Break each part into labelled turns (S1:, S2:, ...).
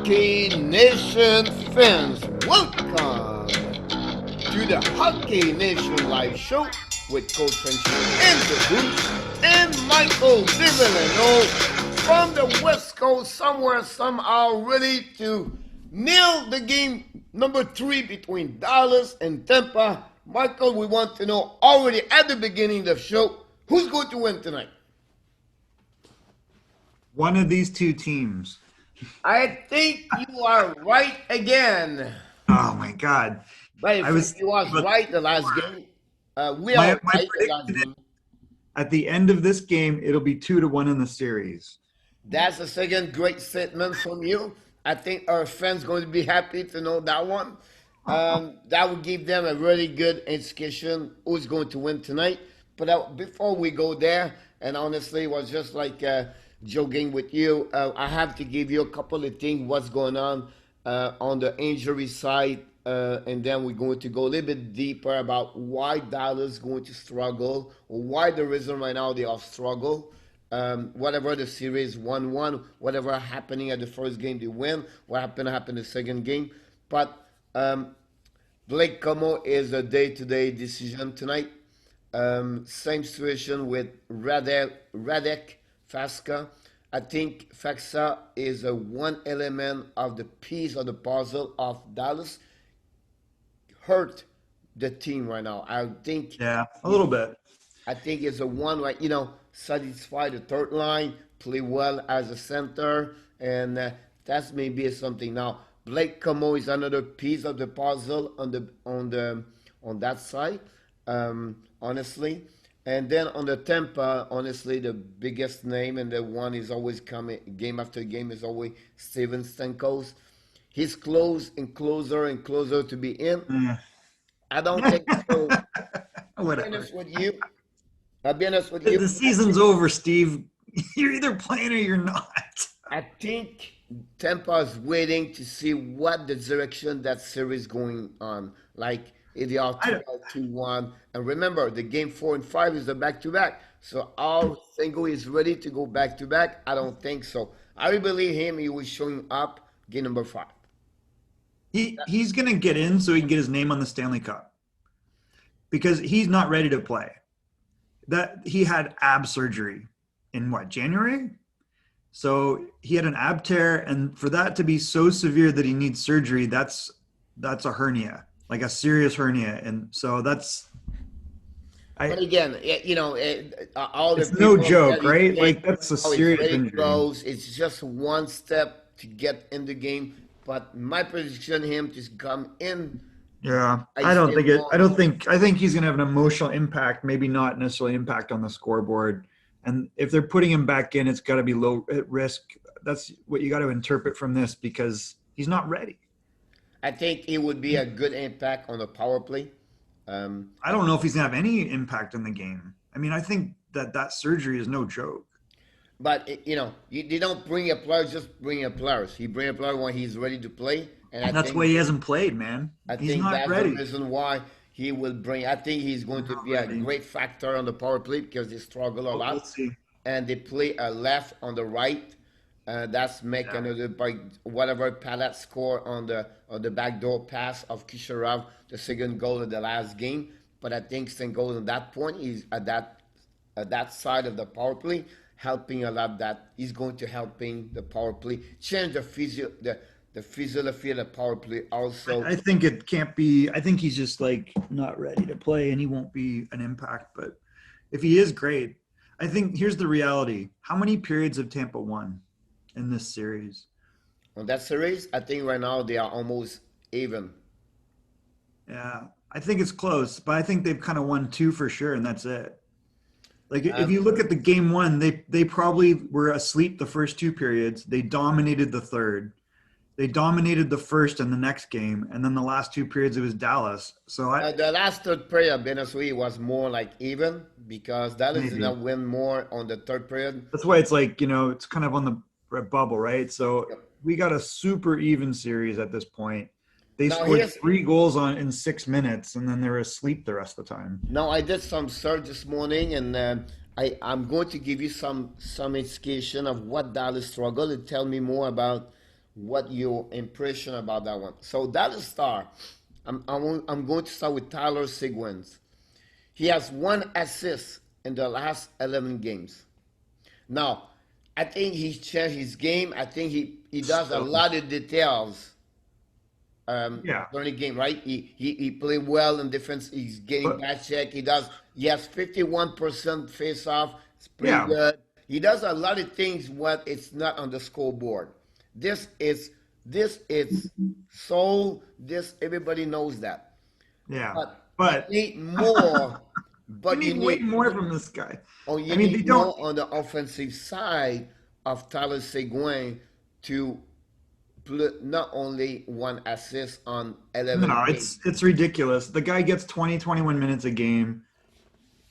S1: Hockey Nation fans, welcome to the Hockey Nation live show with Coach Frenchy and the Boots and Michael Devellano from the West Coast, somewhere, somehow, ready to nail the game number 3 between Dallas and Tampa. Michael, we want to know already at the beginning of the show who's going to win tonight.
S2: One of these two teams.
S1: I think you are right again.
S2: Oh my God!
S1: But
S2: I was
S1: you was
S2: but
S1: right the last game. We
S2: my
S1: are right the last
S2: prediction
S1: game.
S2: at the end of this game, it'll be 2-1 in the series.
S1: That's a second great statement from you. I think our fans going to be happy to know that one. That would give them a really good indication who's going to win tonight. But before we go there, and honestly, it was just like joking with you. I have to give you a couple of things what's going on the injury side, and then we're going to go a little bit deeper about why Dallas is going to struggle, or why the reason right now they are struggle. Whatever the series 1-1, whatever happening at the first game they win, what happened the second game. But Blake Como is a day-to-day decision tonight. Same situation with Radek Faska. I think Faxa is a one element of the piece of the puzzle of Dallas. Hurt the team right now.
S2: Yeah, a little bit.
S1: I think it's a one right, satisfy the third line, play well as a center, and that's maybe something. Now, Blake Como is another piece of the puzzle on that side, honestly. And then on the Tampa, honestly, the biggest name and the one is always coming game after game is always Steven Stamkos. He's close and closer and closer to be in. I don't think so. I'll be
S2: Whatever.
S1: honest with you. I'll be honest with
S2: The
S1: you.
S2: season's over, Steve. You're either playing or you're not.
S1: I think Tampa is waiting to see what the direction that series going on. Like if they are
S2: I don't,
S1: 2-1. And remember, the game 4 and 5 is the back-to-back. So all single is ready to go back-to-back? I don't think so. I believe him. He was showing up game number 5.
S2: he's gonna get in so he can get his name on the Stanley Cup because he's not ready to play. That he had ab surgery in January? So he had an ab tear, and for that to be so severe that he needs surgery, that's a hernia, like a serious hernia, and so
S1: But again, all the
S2: it's no
S1: people
S2: joke,
S1: that
S2: right?
S1: he
S2: Like that's a
S1: it's
S2: serious
S1: very
S2: injury.
S1: close. It's just one step to get in the game. But my prediction, him to come in.
S2: Yeah,
S1: I still want-
S2: I think he's gonna have an emotional impact, maybe not necessarily impact on the scoreboard. And if they're putting him back in, it's got to be low risk. That's what you got to interpret from this because he's not ready.
S1: I think it would be a good impact on the power play.
S2: I don't know if he's gonna have any impact in the game. I mean, I think that surgery is no joke.
S1: But they don't bring a player, just bring a player. He bring a player when he's ready to play, and
S2: That's why he hasn't played, man.
S1: I
S2: He's
S1: think
S2: not
S1: that's
S2: ready.
S1: the reason why he will bring. I think he's going to
S2: Not
S1: be a
S2: ready.
S1: great factor on the power play because they struggle a
S2: We'll
S1: lot,
S2: see.
S1: and they play a left on the right. That's make
S2: Yeah.
S1: another by whatever Palat score on the backdoor pass of Kisharov, the second goal of the last game. But I think St. Goal at that point is at that side of the power play, helping a lot. That he's going to helping the power play change the physiology of the power play also.
S2: I think it can't be. I think he's just like not ready to play, and he won't be an impact. But if he is great, I think here's the reality: how many periods have Tampa won in this series?
S1: On that series, I think right now they are almost even.
S2: Yeah, I think it's close, but I think they've kind of won 2 for sure, and that's it. Like if
S1: Um,
S2: you look at the game one, they probably were asleep the first 2 periods. They dominated the third. They dominated the first and the next game, and then the last 2 periods it was Dallas. So
S1: the last third period, Benasui was more like even because Dallas did
S2: maybe
S1: not win more on the third period.
S2: that's why it's like it's kind of on the bubble, right? So
S1: Yep.
S2: we got a super even series at this point. They
S1: Now
S2: scored
S1: here's
S2: 3 goals in 6 minutes, and then they were asleep the rest of the time.
S1: now I did some search this morning, and I'm going to give you some indication of what Dallas struggled and tell me more about what your impression about that one. So Dallas Star, I'm going to start with Tyler Seguins. He has one assist in the last 11 games. Now, I think he's changed his game. I think he does a
S2: Still,
S1: lot of details
S2: yeah,
S1: during the game, right? He played well in defense. He's getting
S2: but
S1: back check. He does. He has 51% face off. It's pretty
S2: yeah,
S1: good. He does a lot of things what it's not on the scoreboard. This is this soul. This everybody knows that.
S2: yeah,
S1: But you
S2: but
S1: need more.
S2: you
S1: But you
S2: need way
S1: need
S2: more from this guy.
S1: or you
S2: I mean, they
S1: need
S2: don't.
S1: more on the offensive side of Tyler Seguin to not only one assist on 11
S2: No,
S1: games.
S2: it's ridiculous. The guy gets 20, 21 minutes a game.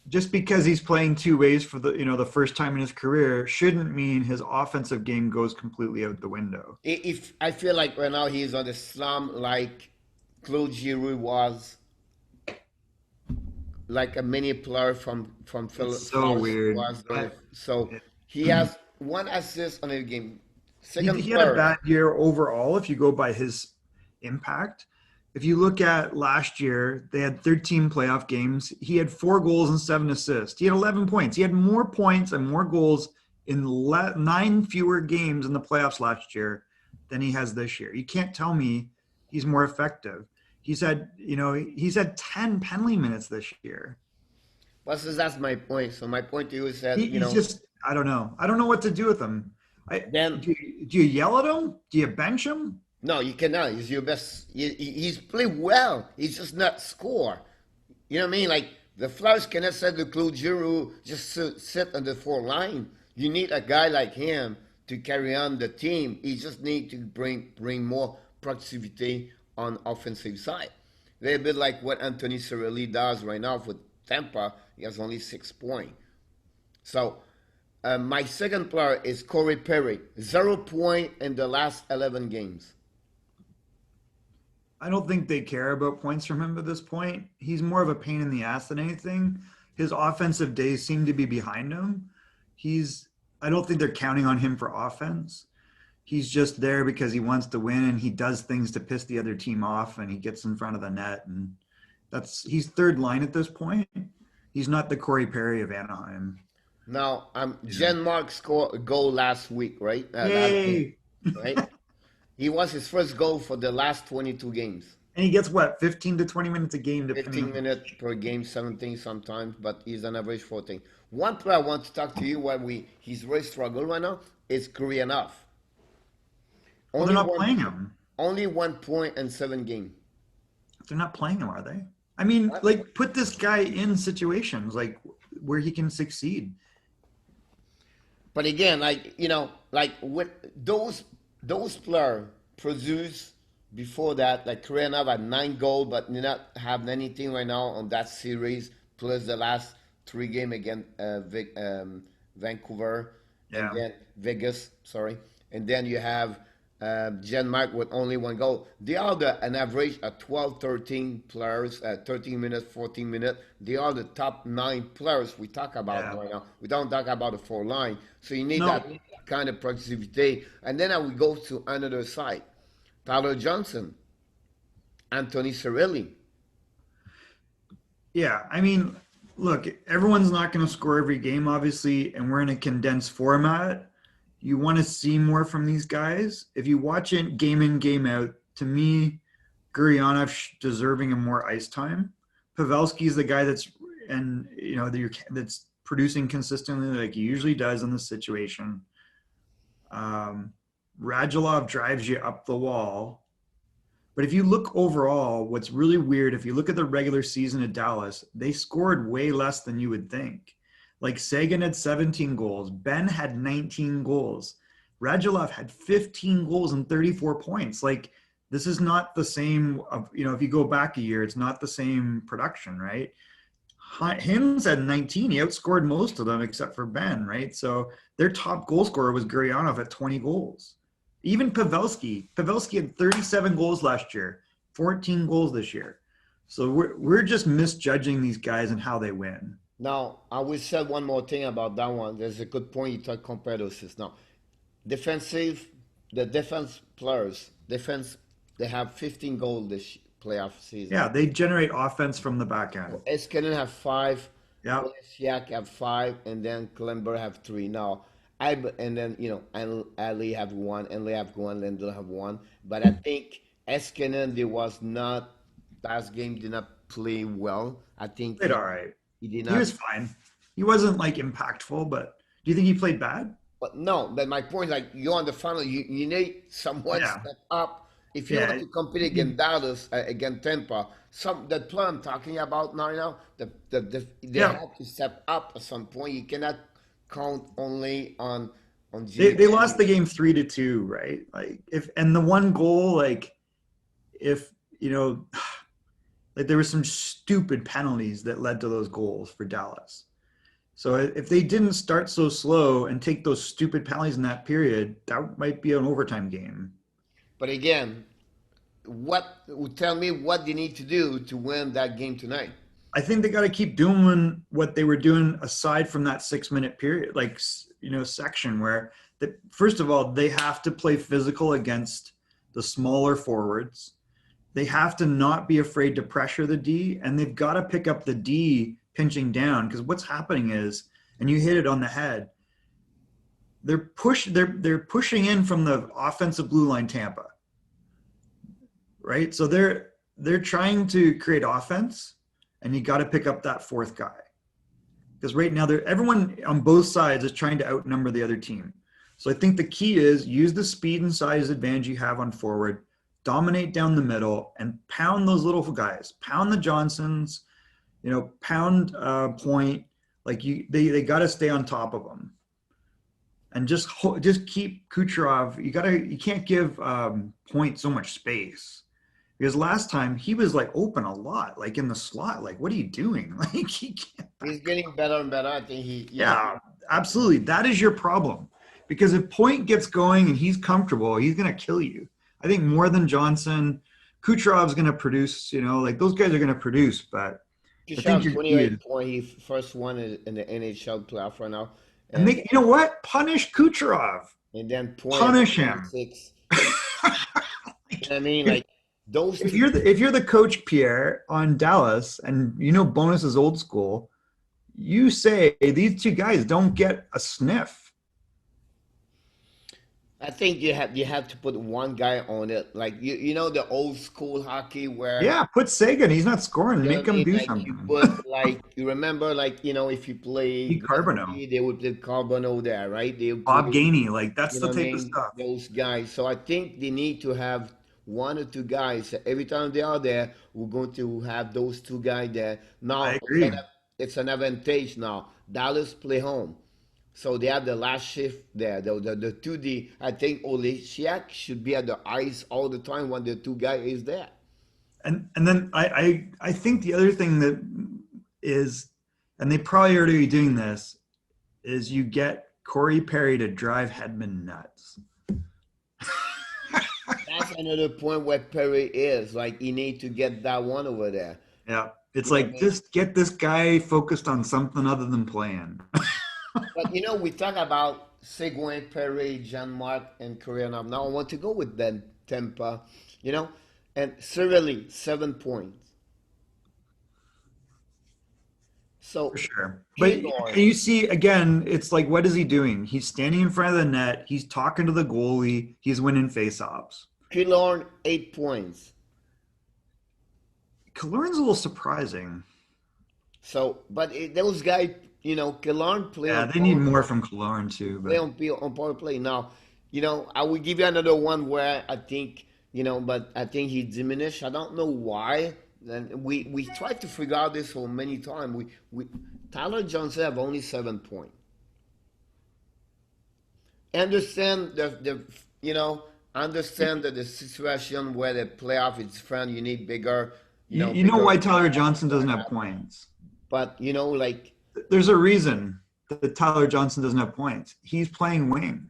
S2: Just because he's playing two ways for the first time in his career shouldn't mean his offensive game goes completely out the window.
S1: If I feel like right now he's on the slump, like Claude Giroux was, like a mini player from
S2: It's so
S1: Philly
S2: weird.
S1: was there. So he has one assist on a game. Second
S2: He had a
S1: player,
S2: bad year overall if you go by his impact. If you look at last year, they had 13 playoff games. He had 4 goals and 7 assists. He had 11 points. He had more points and more goals in 9 fewer games in the playoffs last year than he has this year. You can't tell me he's more effective. He's had 10 penalty minutes this year.
S1: but that's my point. So my point to you is that
S2: He's just, I don't know. I don't know what to do with him.
S1: then
S2: Do you yell at him? Do you bench him?
S1: no, you cannot. He's your best. He's played well. He's just not score. You know what I mean? Like the Flyers cannot set the Claude Giroux just sit on the four line. You need a guy like him to carry on the team. He just need to bring more productivity on offensive side. A little bit like what Anthony Cirelli does right now for Tampa. He has only 6 points. So my second player is Corey Perry. 0 point in the last 11 games.
S2: I don't think they care about points from him at this point. He's more of a pain in the ass than anything. His offensive days seem to be behind him. He's I don't think they're counting on him for offense. He's just there because he wants to win and he does things to piss the other team off and he gets in front of the net and he's third line at this point. He's not the Corey Perry of Anaheim.
S1: Now,
S2: Yeah.
S1: Jen Mark scored a goal last week, right? Last game,
S2: Yay!
S1: right? He was his first goal for the last 22 games.
S2: And he gets what, 15 to 20 minutes a game, depending
S1: 15
S2: on.
S1: minutes per game, 17 sometimes, but he's an average 14. One player I want to talk to you where he's really struggle right now is Koreanov.
S2: Well, they're
S1: Only
S2: not
S1: one
S2: playing him.
S1: only 1 point in 7 games.
S2: They're not playing him, are they? I mean,
S1: What?
S2: like, put this guy in situations like where he can succeed.
S1: But again, like like with those players produce before that, like Koreanov had 9 goals, but did not have anything right now on that series. Plus the last 3 games against Vancouver and
S2: Yeah.
S1: then Vegas. Sorry, and then you have Jen Mark with only 1 goal. They are an average of 12, 13 players, 13 minutes, 14 minutes. They are the top 9 players we talk about
S2: Yeah.
S1: right now. We don't talk about the four line. So you need
S2: No.
S1: that kind of productivity. And then I will go to another side. Tyler Johnson, Anthony Cirelli.
S2: Yeah. I mean, look, everyone's not going to score every game, obviously, and we're in a condensed format. You want to see more from these guys. If you watch it game in, game out, to me, Gurionov deserving of more ice time. Pavelski's the guy that's producing consistently like he usually does in this situation. Radulov drives you up the wall. But if you look overall, what's really weird, if you look at the regular season of Dallas, they scored way less than you would think. Like Sagan had 17 goals. Ben had 19 goals. Radulov had 15 goals and 34 points. Like, this is not the same, if you go back a year, it's not the same production, right? Hims had 19. He outscored most of them except for Ben, right? So their top goal scorer was Gurionov at 20 goals. Even Pavelski had 37 goals last year, 14 goals this year. So we're just misjudging these guys and how they win.
S1: Now, I will say one more thing about that one. There's a good point you talk compare those. Now, the defense players. Defense, they have 15 goals this playoff season.
S2: Yeah, they generate offense from the back end.
S1: Eskinen have five,
S2: Yeah.
S1: Olesiak have five, and then Klember have three. Now, and then and Ali have one, and they have one, Lindell have one. But I think Eskinen, there was not last game did not play well. I think
S2: Played all right.
S1: he did
S2: He
S1: not.
S2: was fine. He wasn't like impactful, but do you think he played bad?
S1: But no, but my point is like you're on the final, you need someone
S2: Yeah.
S1: step up. If you want
S2: Yeah.
S1: to compete against Dallas, against Tampa, the player I'm talking about now, they
S2: Yeah.
S1: have to step up at some point. You cannot count only on
S2: They
S1: Jimmy.
S2: they lost the game 3-2, right? Like if and the one goal, like if like there were some stupid penalties that led to those goals for Dallas. So if they didn't start so slow and take those stupid penalties in that period, that might be an overtime game.
S1: But again, tell me what they need to do to win that game tonight?
S2: I think they got to keep doing what they were doing aside from that 6 minute period, like section where first of all they have to play physical against the smaller forwards. They have to not be afraid to pressure the D, and they've got to pick up the D pinching down because what's happening is, and you hit it on the head, they're pushing in from the offensive blue line Tampa, right? So they're trying to create offense, and you got to pick up that fourth guy because right now everyone on both sides is trying to outnumber the other team. So I think the key is use the speed and size advantage you have on forward, dominate down the middle, and pound those little guys. Pound the Johnsons, pound Point. Like they got to stay on top of them, and just keep Kucherov. You can't give Point so much space because last time he was like open a lot, like in the slot. Like, what are you doing? Like he can't.
S1: He's getting better and better. I think
S2: Yeah, absolutely. That is your problem because if Point gets going and he's comfortable, he's gonna kill you. I think more than Johnson, Kucherov's going to produce, like those guys are going to produce, but I think
S1: Kucherov 28 point. He first one in the NHL playoff right now.
S2: And they, you know what? Punish Kucherov.
S1: And then Point
S2: Punish him.
S1: 6. I mean, like those.
S2: If you're the coach, Pierre, on Dallas, and Bonus is old school, you say these two guys don't get a sniff.
S1: I think you have to put one guy on it, like the old school hockey where
S2: put Sagan. He's not scoring. Make him do
S1: like
S2: something.
S1: You remember if you play
S2: Carbono,
S1: they would play Carbono there, right? They would
S2: Bob Gainey, like that's the type of stuff.
S1: Those guys. So I think they need to have one or two guys every time they are there. We're going to have those two guys there. Now
S2: I agree.
S1: It's an advantage now. Dallas play home. So they have the last shift there. The 2D. I think Olesiak should be at the ice all the time when the two guy is there.
S2: And then I think the other thing that is, and they probably already doing this, is you get Corey Perry to drive Hedman nuts.
S1: That's another point where Perry is. Like, you need to get that one over there.
S2: Yeah. It's like, just get this guy focused on something other than playing.
S1: But, we talk about Seguin, Perry, Jean-Marc, and Koreanov. Now I want to go with them, Tampa, and Cirelli, 7 points. So
S2: for sure. But you see, again, it's like, what is he doing? He's standing in front of the net. He's talking to the goalie. He's winning faceoffs.
S1: Killorn, 8 points.
S2: Killorn's a little surprising.
S1: So, but those guys, Killorn play.
S2: Yeah, they need more from Killorn too. But
S1: play on power play. Now, I will give you another one where I think, but I think he diminished. I don't know why. And we tried to figure out this for many times. Tyler Johnson have only 7 points. Understand understand that the situation where the playoff is friend, you need bigger.
S2: You know why Tyler Johnson doesn't have points.
S1: But
S2: there's a reason that Tyler Johnson doesn't have points. He's playing wing.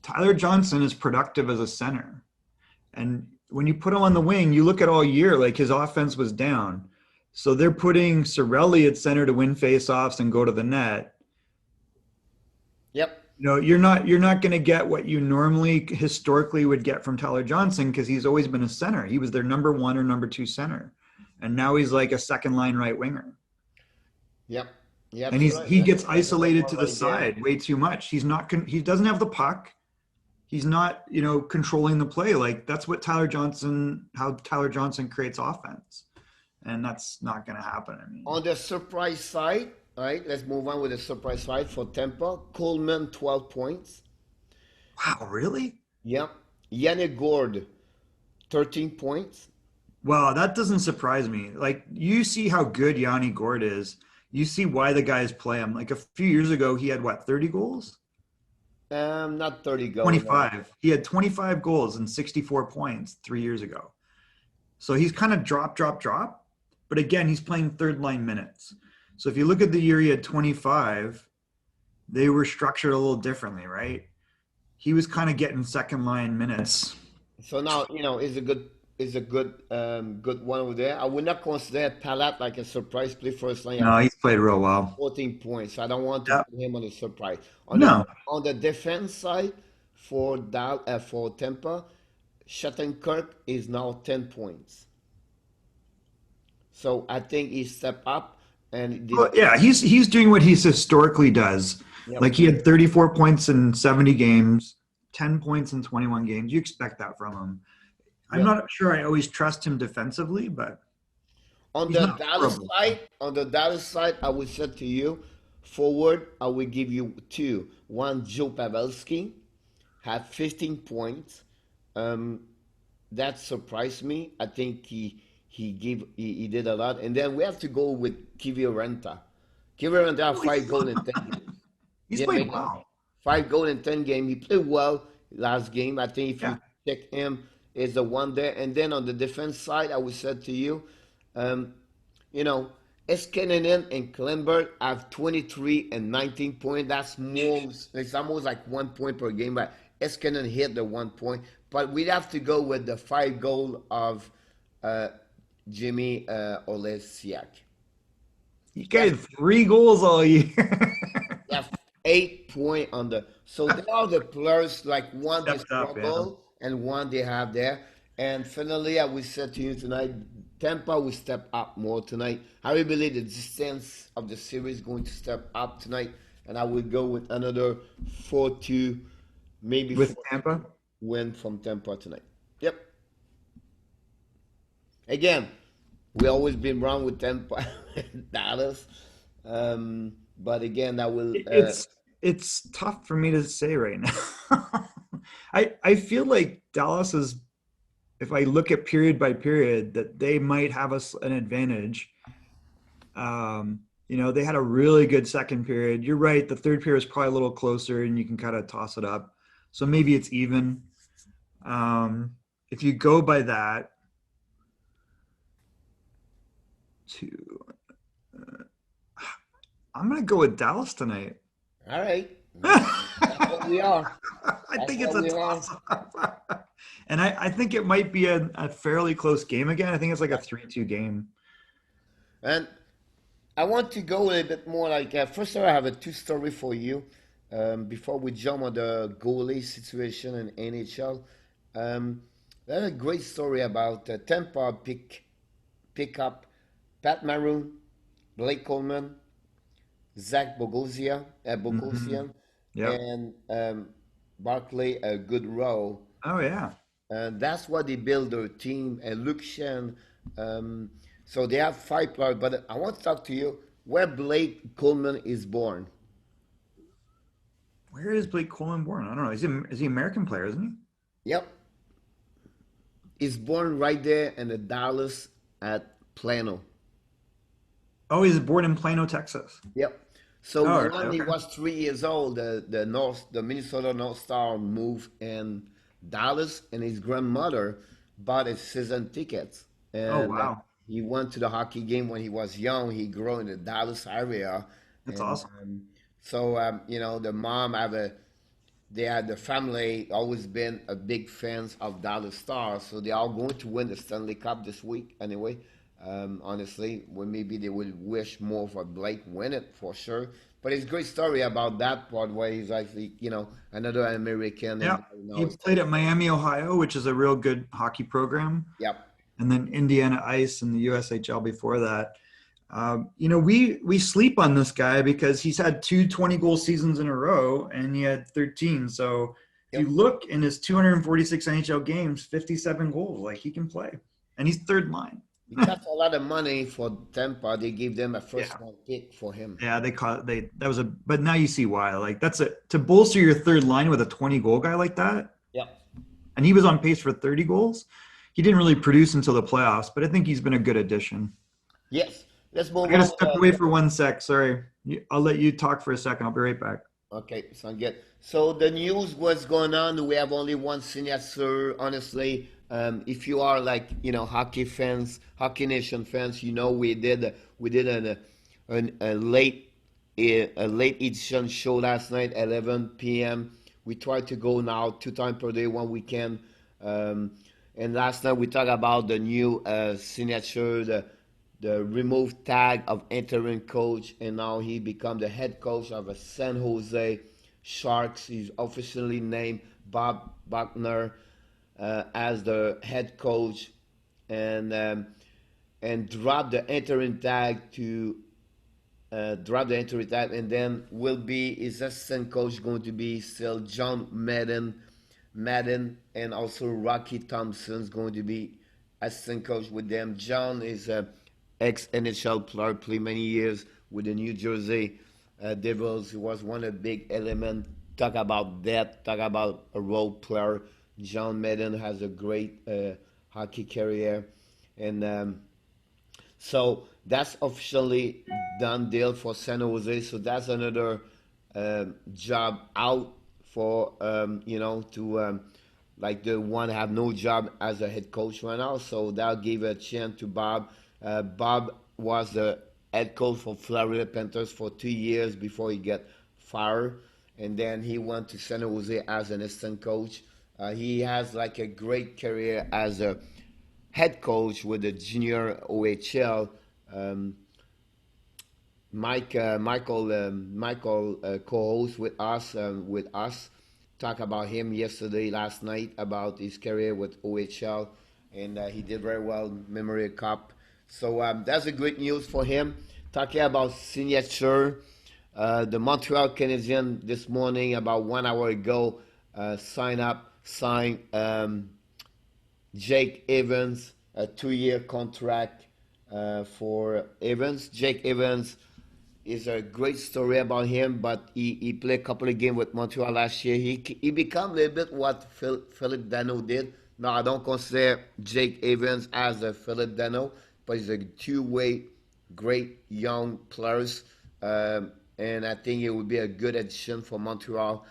S2: Tyler Johnson is productive as a center, and when you put him on the wing, you look at all year, like his offense was down. So they're putting Cirelli at center to win faceoffs and go to the net.
S1: Yep.
S2: you're not going to get what you normally historically would get from Tyler Johnson because he's always been a center. He was their number one or number two center, and now he's like a second line right winger.
S1: Yep. You're
S2: And
S1: absolutely right,
S2: he
S1: man.
S2: gets
S1: There's a bit
S2: isolated
S1: more
S2: to the
S1: right there.
S2: side way too much. He doesn't have the puck. He's not, controlling the play. Like that's what how Tyler Johnson creates offense. And that's not going to happen. I mean,
S1: On the surprise side, all right, let's move on with the surprise side for Tampa. Coleman, 12 points.
S2: wow, really?
S1: Yep. Yannick Gord, 13 points.
S2: Well, that doesn't surprise me. Like you see how good Yanni Gord is. You see why the guys play him. Like a few years ago, he had what, 30 goals?
S1: Not 30 goal, no.
S2: 25. He had 25 goals and 64 points 3 years ago. So he's kind of drop. But again, he's playing third line minutes. So if you look at the year he had 25, they were structured a little differently, right? He was kind of getting second line minutes.
S1: So now, is a good one over there. I would not consider Palat like a surprise play first line at
S2: No, he's played real well.
S1: 14 points. I don't want to
S2: Yeah.
S1: put him on a surprise. On the
S2: No.
S1: on the defense side for Tampa, Shattenkirk is now 10 points. So I think he stepped up and did.
S2: Well, yeah, he's doing what he's historically does.
S1: Yep.
S2: Like he had 34 points in 70 games, 10 points in 21 games. You expect that from him. I'm
S1: Yep.
S2: not sure I always trust him defensively, but
S1: On
S2: he's
S1: the
S2: not
S1: Dallas
S2: horrible.
S1: side, I would say to you, forward, I will give you two. One, Joe Pavelski had 15 points. Um, that surprised me. I think he did a lot. And then we have to go with Kiviranta. Kiviranta had five goals in 10 games.
S2: He's
S1: Yeah,
S2: played
S1: man.
S2: well.
S1: Five goals in 10 games. He played well last game. I think if you
S2: Yeah.
S1: check him, is the one there. And then on the defense side, I would say to you, um, you know, Eskeninen and Klemberg have 23 and 19 points. That's more, it's almost like 1 point per game, but Eskinen hit the 1 point. But we'd have to go with the five goal of uh, Jimmy Olesiak.
S2: He
S1: Yes,
S2: got 3 goals all year.
S1: they have 8 point on the. So they are the players like one they
S2: Stepped up, yeah.
S1: struggle and one they have there. And finally, I will say to you tonight, Tampa will step up more tonight. I really believe the distance of the series is going to step up tonight, and I will go with another 4-2, maybe
S2: With
S1: 4
S2: Tampa.
S1: win from Tampa tonight. Yep. Again, we always been wrong with Tampa and Dallas. But again, I will.
S2: It's tough for me to say right now. I feel like Dallas is, if I look at period by period, that they might have us an advantage. They had a really good second period. You're right. The third period is probably a little closer, and you can kind of toss it up. So maybe it's even. If you go by that, to I'm gonna go with Dallas tonight.
S1: All right. That's what
S2: I
S1: we are. That's
S2: think it's
S1: what
S2: a
S1: we are.
S2: toss up. And I think it might be a fairly close game again. I think it's like a 3-2 game.
S1: And I want to go a little bit more like first of all, I have a two story for you. Before we jump on the goalie situation in NHL, there's a great story about Tampa pick up Pat Maroon, Blake Coleman, Zach
S2: Hmm.
S1: Bogosian,
S2: Yep.
S1: and Barclay Goodrow.
S2: Oh yeah.
S1: And that's what they build their team. And Luke Shen, um, so they have five players. But I want to talk to you where Blake Coleman is born.
S2: Where is Blake Coleman born? I don't know. Is he an American player, isn't he?
S1: Yep, he's born right there in the Dallas at Plano.
S2: Oh, he's born in Plano, Texas.
S1: Yep. So
S2: Oh, really?
S1: when he
S2: Okay.
S1: was 3 years old, the Minnesota North Star moved in Dallas, and his grandmother bought his season tickets,
S2: Oh
S1: and
S2: wow.
S1: he went to the hockey game when he was young. He grew in the Dallas area,
S2: That's
S1: and
S2: awesome.
S1: so the mom they had the family always been a big fans of Dallas Stars, so they are going to win the Stanley Cup this week anyway. Honestly, well, maybe they will wish more for Blake win it for sure. But it's a great story about that part where he's actually, another American
S2: Yeah.
S1: and now
S2: He
S1: it's
S2: played at Miami, Ohio, which is a real good hockey program,
S1: yep.
S2: and then Indiana Ice in the USHL before that. We sleep on this guy because he's had two 20-goal seasons in a row, and he had 13. So if you
S1: Yep.
S2: look in his 246 NHL games, 57 goals, like he can play, and he's third line.
S1: He cost a lot of money for Tampa. They gave them a first
S2: Yeah.
S1: round pick for him.
S2: Yeah, they caught they that was a but now you see why. Like that's a to bolster your third line with a 20 goal guy like that,
S1: Yep.
S2: and he was on pace for 30 goals. He didn't really produce until the playoffs, but I think he's been a good addition.
S1: Yes. Let's
S2: I
S1: move
S2: gotta
S1: on.
S2: step away for 1 sec. Sorry. I'll let you talk for a second. I'll be right back.
S1: Okay, sound good. So the news, what's going on? We have only one signature. Honestly, if you are like hockey fans, Hockey Nation fans, we did a late a late edition show last night, 11 p.m. We try to go now 2 times per day, one weekend. Um, and last night we talked about the new signature, the removed tag of interim coach, and now he become the head coach of a San Jose Sharks. He's officially named Bob Buckner as the head coach, and drop the interim tag to drop the interim tag, and then will be his assistant coach going to be still John Madden, and also Rocky Thompson's going to be assistant coach with them. John is a ex NHL player, played many years with the New Jersey Devils. He was one of the big elements. Talk about that. Talk about a role player. John Madden has a great hockey career, and so that's officially done deal for San Jose. So that's another job out for to like the one have no job as a head coach right now. So that'll give a chance to Bob. Bob was the head coach for Florida Panthers for 2 years before he got fired, and then he went to San Jose as an assistant coach. He has like a great career as a head coach with the junior OHL. Um, Michael co-host with us, talk about him yesterday, last night, about his career with OHL, and he did very well, Memory Cup. So that's a great news for him. Talking about signature, the Montreal Canadiens this morning, about 1 hour ago, signed Jake Evans, a 2 year contract for Evans. Jake Evans is a great story about him, but he played a couple of games with Montreal last year. He became a little bit what Philip Dano did. Now, I don't consider Jake Evans as a Philip Dano, but he's a two-way, great young players. And I think it would be a good addition for Montreal.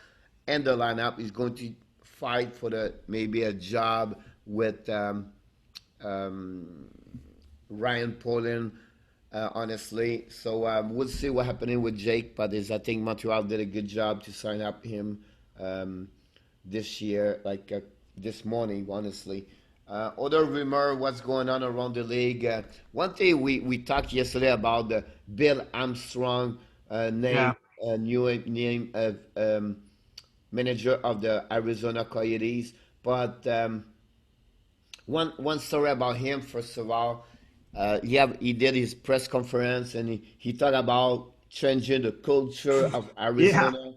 S1: And the lineup is going to fight for the maybe a job with um, Ryan Poland, honestly. So we'll see what happening with Jake, but I think Montreal did a good job to sign up him um, this year, like this morning, honestly. Other rumor, what's going on around the league. One thing we talked yesterday about the Bill Armstrong
S2: Yeah.
S1: new name of manager of the Arizona Coyotes, but one story about him. First of all, he did his press conference and he talked about changing the culture of
S2: Yeah.
S1: Arizona,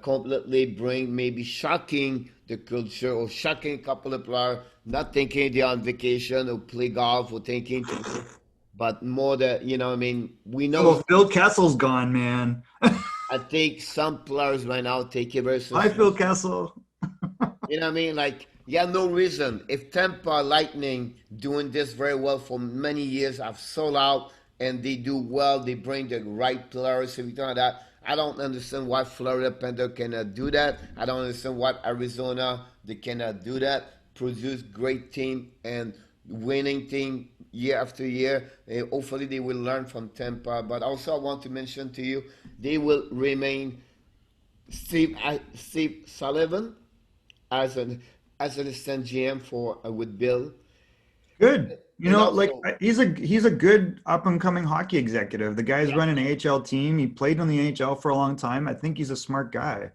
S1: completely bring maybe shocking the culture or shocking a couple of players, not thinking they're on vacation or play golf or thinking to go, but more that I mean, we know.
S2: Oh, Phil Kessel's gone, man.
S1: I think some players right now take it very
S2: Hi,
S1: seriously.
S2: Phil Kessel.
S1: You know what I mean? Like, you have no reason. If Tampa Lightning doing this very well for many years, have sold out and they do well, they bring the right players, everything like that. I don't understand why Florida Panther cannot do that. I don't understand why Arizona they cannot do that. Produce great team and winning team year after year. Hopefully they will learn from Tampa. But also I want to mention to you, they will remain Steve Sullivan as an assistant GM for with Bill.
S2: Good. You
S1: And
S2: know, like
S1: also,
S2: he's a good up and coming hockey executive. The guy's
S1: yeah,
S2: run an AHL team. He played in the NHL for a long time. I think he's a smart guy.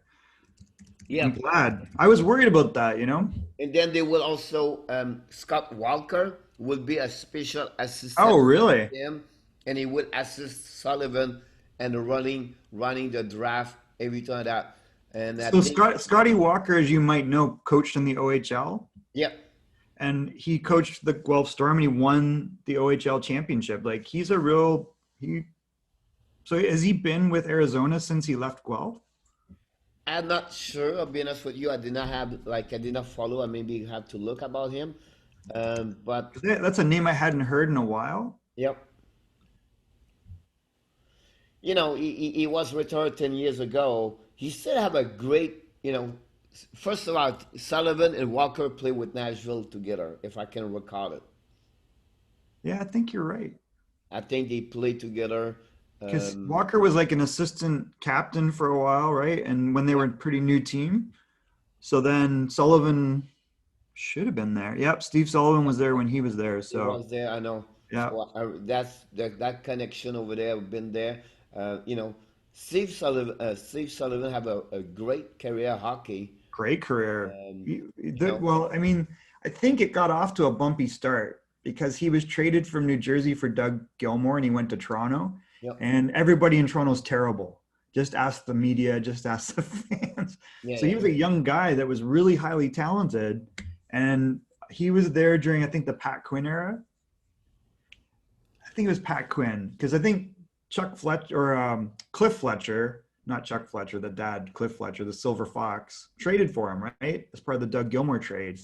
S2: I'm
S1: yeah.
S2: glad. I was worried about that, you know?
S1: And then they will also Scott Walker will be a special
S2: Oh,
S1: assistant
S2: really?
S1: to him, and he will assist Sullivan and running the draft every time that. And I
S2: So
S1: think,
S2: Scotty Walker, as you might know, coached in the OHL,
S1: yeah,
S2: and he coached the Guelph Storm and he won the OHL championship. Like he's a real he so has he been with Arizona since he left Guelph?
S1: I'm not sure. I'll be honest with you. I did not have like I did not follow. I maybe have to look about him. But
S2: That's a name I hadn't heard in a while.
S1: yep, he was retired 10 years ago. He still have a great, first of all, Sullivan and Walker played with Nashville together, if I can recall it.
S2: Yeah, I think you're right.
S1: I think they played together.
S2: Because
S1: Um,
S2: Walker was like an assistant captain for a while, right? And when they were
S1: yeah,
S2: a pretty new team. So then Sullivan should have been there. Yep, Steve Sullivan was there when he was there.
S1: he
S2: So
S1: was there. I know.
S2: yeah,
S1: So that connection over there. I've been there. Uh, you know, Steve Sullivan have a great career hockey.
S2: great career.
S1: Um, you know,
S2: Well, I mean, I think it got off to a bumpy start because he was traded from New Jersey for Doug Gilmore and he went to Toronto.
S1: yep,
S2: And everybody in Toronto's terrible. Just ask the media, just ask the fans.
S1: yeah,
S2: So he
S1: yeah.
S2: was a young guy that was really highly talented. And he was there during, I think, the Pat Quinn era. I think it was Pat Quinn because I think Chuck Fletcher or Cliff Fletcher, not Chuck Fletcher, the dad, Cliff Fletcher, the Silver Fox, traded for him, right? As part of the Doug Gilmore trade.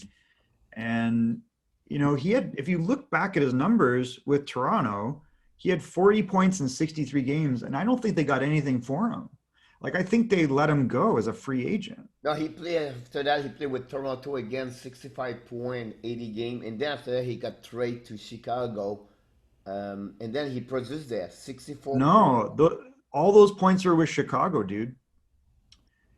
S2: And, he had, if you look back at his numbers with Toronto, he had 40 points in 63 games. And I don't think they got anything for him. Like, I think they let him go as a free agent.
S1: No, he played after that. He played with Toronto again, 65 point, 80 game, and then after that he got traded to Chicago, and then he produced there 64 point.
S2: No, all those points were with Chicago, dude.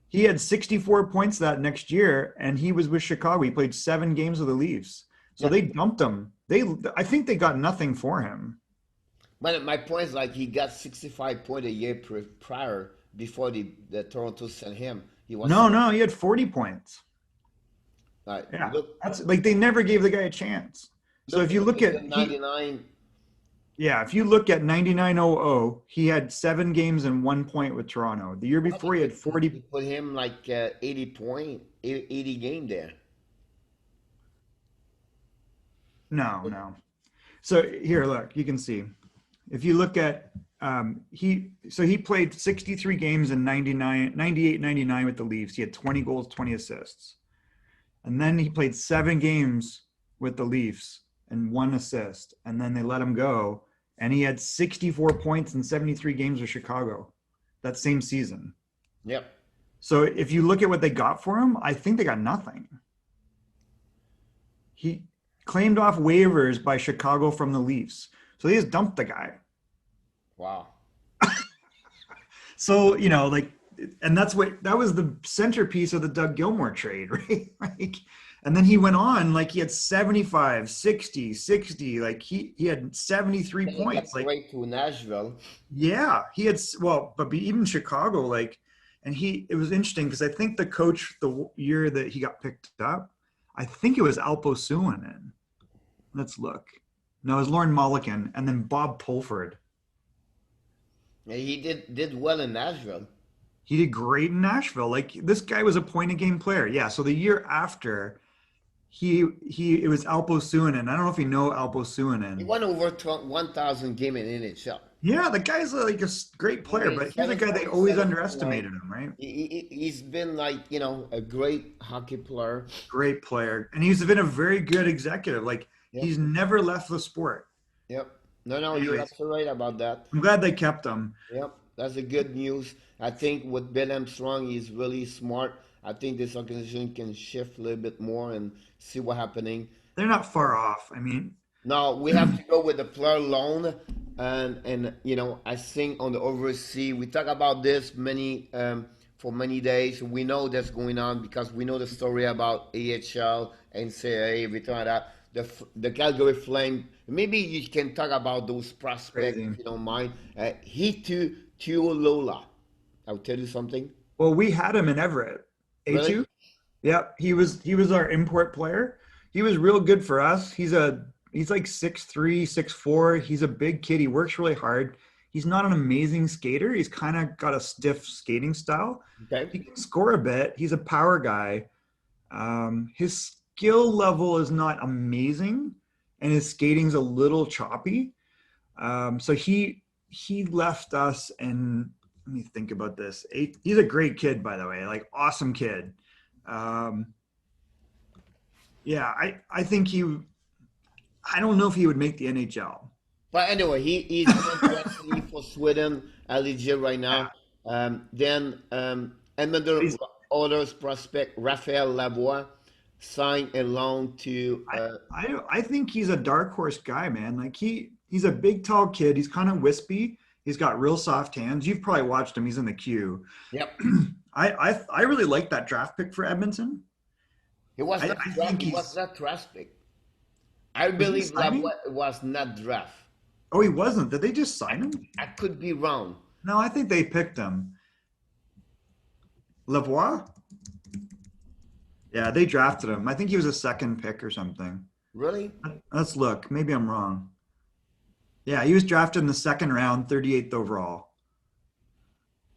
S2: He had 64 points that next year, and he was with Chicago. He played 7 games with the Leafs. So
S1: Yeah,
S2: they dumped him. I think they got nothing for him.
S1: but my point is like he got 65 point a year prior before the Toronto sent him. He was
S2: No, no, he had 40 points.
S1: like
S2: Yeah,
S1: look
S2: that's like they never gave the guy a chance. So if you look
S1: look
S2: at
S1: at 99.
S2: yeah, if you look at 99-00, he had 7 games and 1 point with Toronto. The year before, he had
S1: He
S2: 40.
S1: put him like 80 point, 80 game there.
S2: No, no. So here, look, you can see. If you look at he played 63 games in 98-99 with the Leafs. He had 20 goals, 20 assists. And then he played 7 games with the Leafs and 1 assist. And then they let him go. And he had 64 points in 73 games with Chicago that same season.
S1: Yep.
S2: So if you look at what they got for him, I think they got nothing. He claimed off waivers by Chicago from the Leafs. So they just dumped the guy.
S1: Wow.
S2: So, like, and that was the centerpiece of the Doug Gilmore trade, right? Like, and then he went on, like, he had 75, 60, 60, like, he had 73
S1: Then he got
S2: points. Like,
S1: traded to Nashville.
S2: yeah, he had, well, but even Chicago, like, and it was interesting because I think the coach, the year that he got picked up, I think it was Alpo Suonen. Let's look. No, it was Lauren Mulliken and then Bob Pulford.
S1: And he did well in Nashville.
S2: He did great in Nashville. Like this guy was a point a game player. Yeah. So the year after, it was Alpo Suonen. I don't know if you know Alpo
S1: He
S2: Suonen.
S1: won over 1,000 game in NHL.
S2: Yeah, the guy's like a great
S1: I
S2: player,
S1: mean,
S2: but he's a guy they always
S1: 7
S2: underestimated him, right?
S1: He's been like, a great hockey player.
S2: Great player, and he's been a very good executive. Like
S1: Yep.
S2: he's never left the sport.
S1: Yep. No, you're
S2: Anyways,
S1: absolutely right about that.
S2: I'm glad they kept him.
S1: Yep. That's a good news. I think with Bill Armstrong, he's really smart. I think this organization can shift a little bit more and see what's happening.
S2: They're not far off. I mean,
S1: Now we have to go with the player loan, and I think on the overseas we talk about this for many days. We know that's going on because we know the story about AHL, NCAA, everything like that. the Calgary Flame. Maybe you can talk about those prospects
S2: Crazy.
S1: if you don't mind. Hitu Tuolola. I'll tell you something.
S2: Well, we had him in Everett.
S1: Really?
S2: A2. Yep, he was our import player. He was real good for us. He's like 6'3", 6'4". He's a big kid. He works really hard. He's not an amazing skater. He's kind of got a stiff skating style.
S1: Okay.
S2: He can score a bit. He's a power guy. His skill level is not amazing, and his skating's a little choppy. So he left us, and let me think about this. He's a great kid, by the way, like awesome kid. Um, yeah, I think I don't know if he would make the NHL.
S1: But anyway, he's going to actually for Sweden, legit right
S2: Yeah,
S1: now. Then another
S2: he's
S1: others prospect, Raphael Lavoie, signed a loan to.
S2: I think he's a dark horse guy, man. Like he's a big tall kid. He's kind of wispy. He's got real soft hands. You've probably watched him. He's in the queue.
S1: Yep,
S2: I really like that draft pick for Edmonton.
S1: he was not
S2: I
S1: draft.
S2: think
S1: He was
S2: he's
S1: not prospect. I
S2: was he
S1: believe
S2: signing?
S1: Lavoie was not draft.
S2: Oh, he wasn't. Did they just sign him?
S1: I could be wrong.
S2: No, I think they picked him. Lavoie? Yeah, they drafted him. I think he was a second pick or something.
S1: Really?
S2: Let's look. Maybe I'm wrong. Yeah, he was drafted in the second round, 38th overall.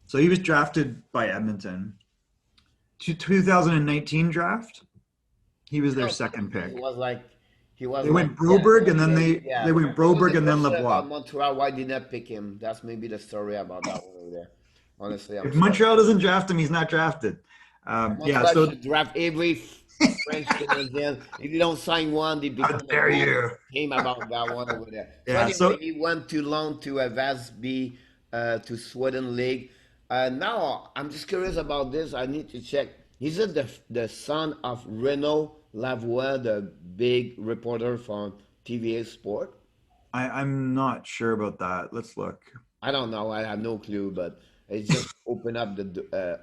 S2: So he was drafted by Edmonton. 2019 draft, he was their
S1: No,
S2: second
S1: he
S2: pick.
S1: was like he was
S2: They
S1: like
S2: went
S1: yeah,
S2: Broberg and then
S1: yeah.
S2: they went
S1: So the
S2: Broberg and then
S1: question about
S2: Lavoie.
S1: Montreal, why did not pick him? That's maybe the story about that one over there. Honestly, I'm
S2: If
S1: sorry.
S2: Montreal doesn't draft him, he's not drafted. Yeah,
S1: Montreal
S2: so
S1: should draft every French Canadian. If you don't sign one, they
S2: how
S1: become a
S2: dare
S1: whole
S2: you?
S1: team about that one over there. So
S2: Yeah,
S1: anyway,
S2: so
S1: he went to loan to a Vasby to Sweden League. Now I'm just curious about this. I need to check. Is it the son of Renaud Lavoie, the big reporter from TVA Sport?
S2: I'm not sure about that. Let's look.
S1: I don't know. I have no clue, but it just opened up